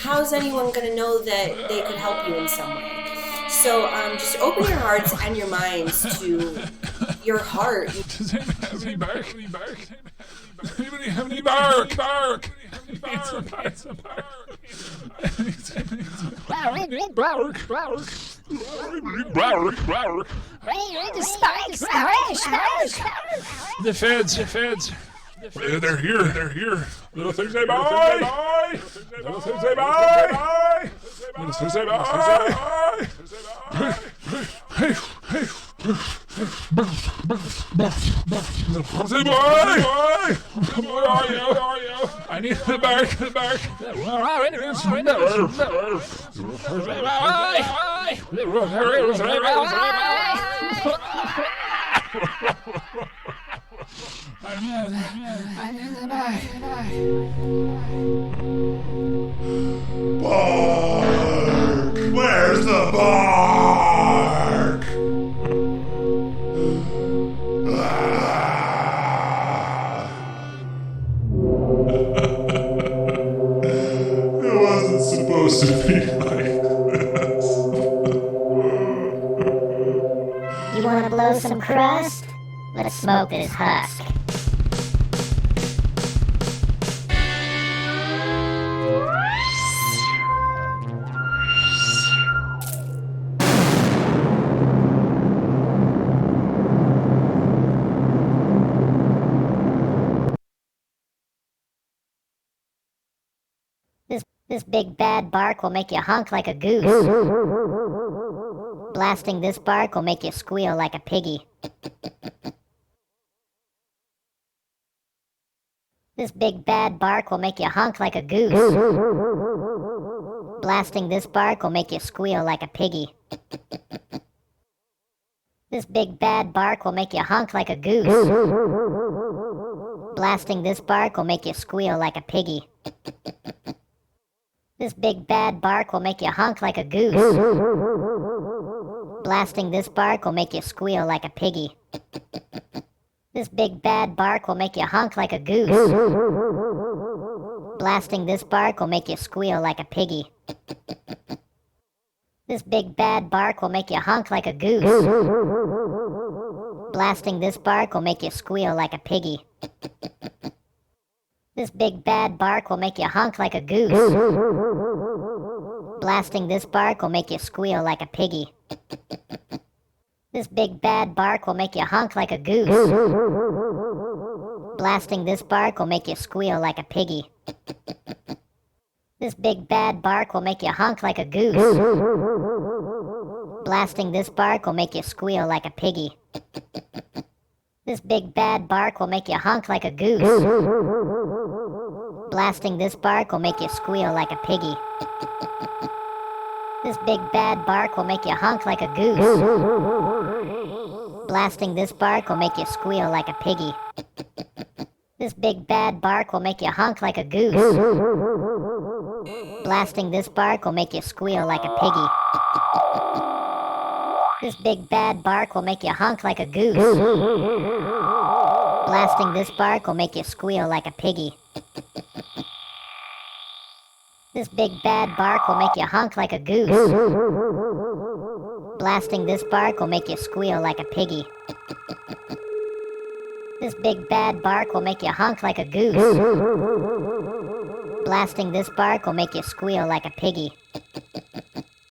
how's anyone going to know that they could help you in some way? So just open your hearts and your minds to your heart. Does anybody have any bark? Does anybody have any bark? Bark! It's a bark. The feds. They're here. Little things they buy. Little things they buy. Little things they buy. Hey. Say boy! Where are you? I need the bark. I need the bark. Bark! Where's the bark? It wasn't supposed to be like this. You want to blow some crust? Let's smoke this husk. This big bad bark will make you honk like a goose. Blasting this bark will make you squeal like a piggy. This big bad bark will make you honk like a goose. Blasting this bark will make you squeal like a piggy. This big bad bark will make you honk like a goose. Blasting this bark will make you squeal like a piggy. This big bad bark will make you honk like a goose. Blasting this bark will make you squeal like a piggy. This big bad bark will make you honk like a goose. Blasting this bark will make you squeal like a piggy. This big bad bark will make you honk like a goose. Blasting this bark will make you squeal like a piggy. This big bad bark will make you honk like a goose. Blasting this bark will make you squeal like a piggy. This big bad bark will make you honk like a goose. Blasting this bark will make you squeal like a piggy. This big bad bark will make you honk like a goose. Blasting this bark will make you squeal like a piggy. This big bad bark will make you honk like a goose. Blasting this bark will make you squeal like a piggy. This big bad bark will make you honk like a goose. Blasting this bark will make you squeal like a piggy. This big bad bark will make you honk like a goose. Blasting this bark will make you squeal like a piggy. This big bad bark will make you honk like a goose. Blasting this bark will make you squeal like a piggy. This big bad bark will make you honk like a goose. Blasting this bark will make you squeal like a piggy. This big bad bark will make you honk like a goose. Blasting this bark will make you squeal like a piggy.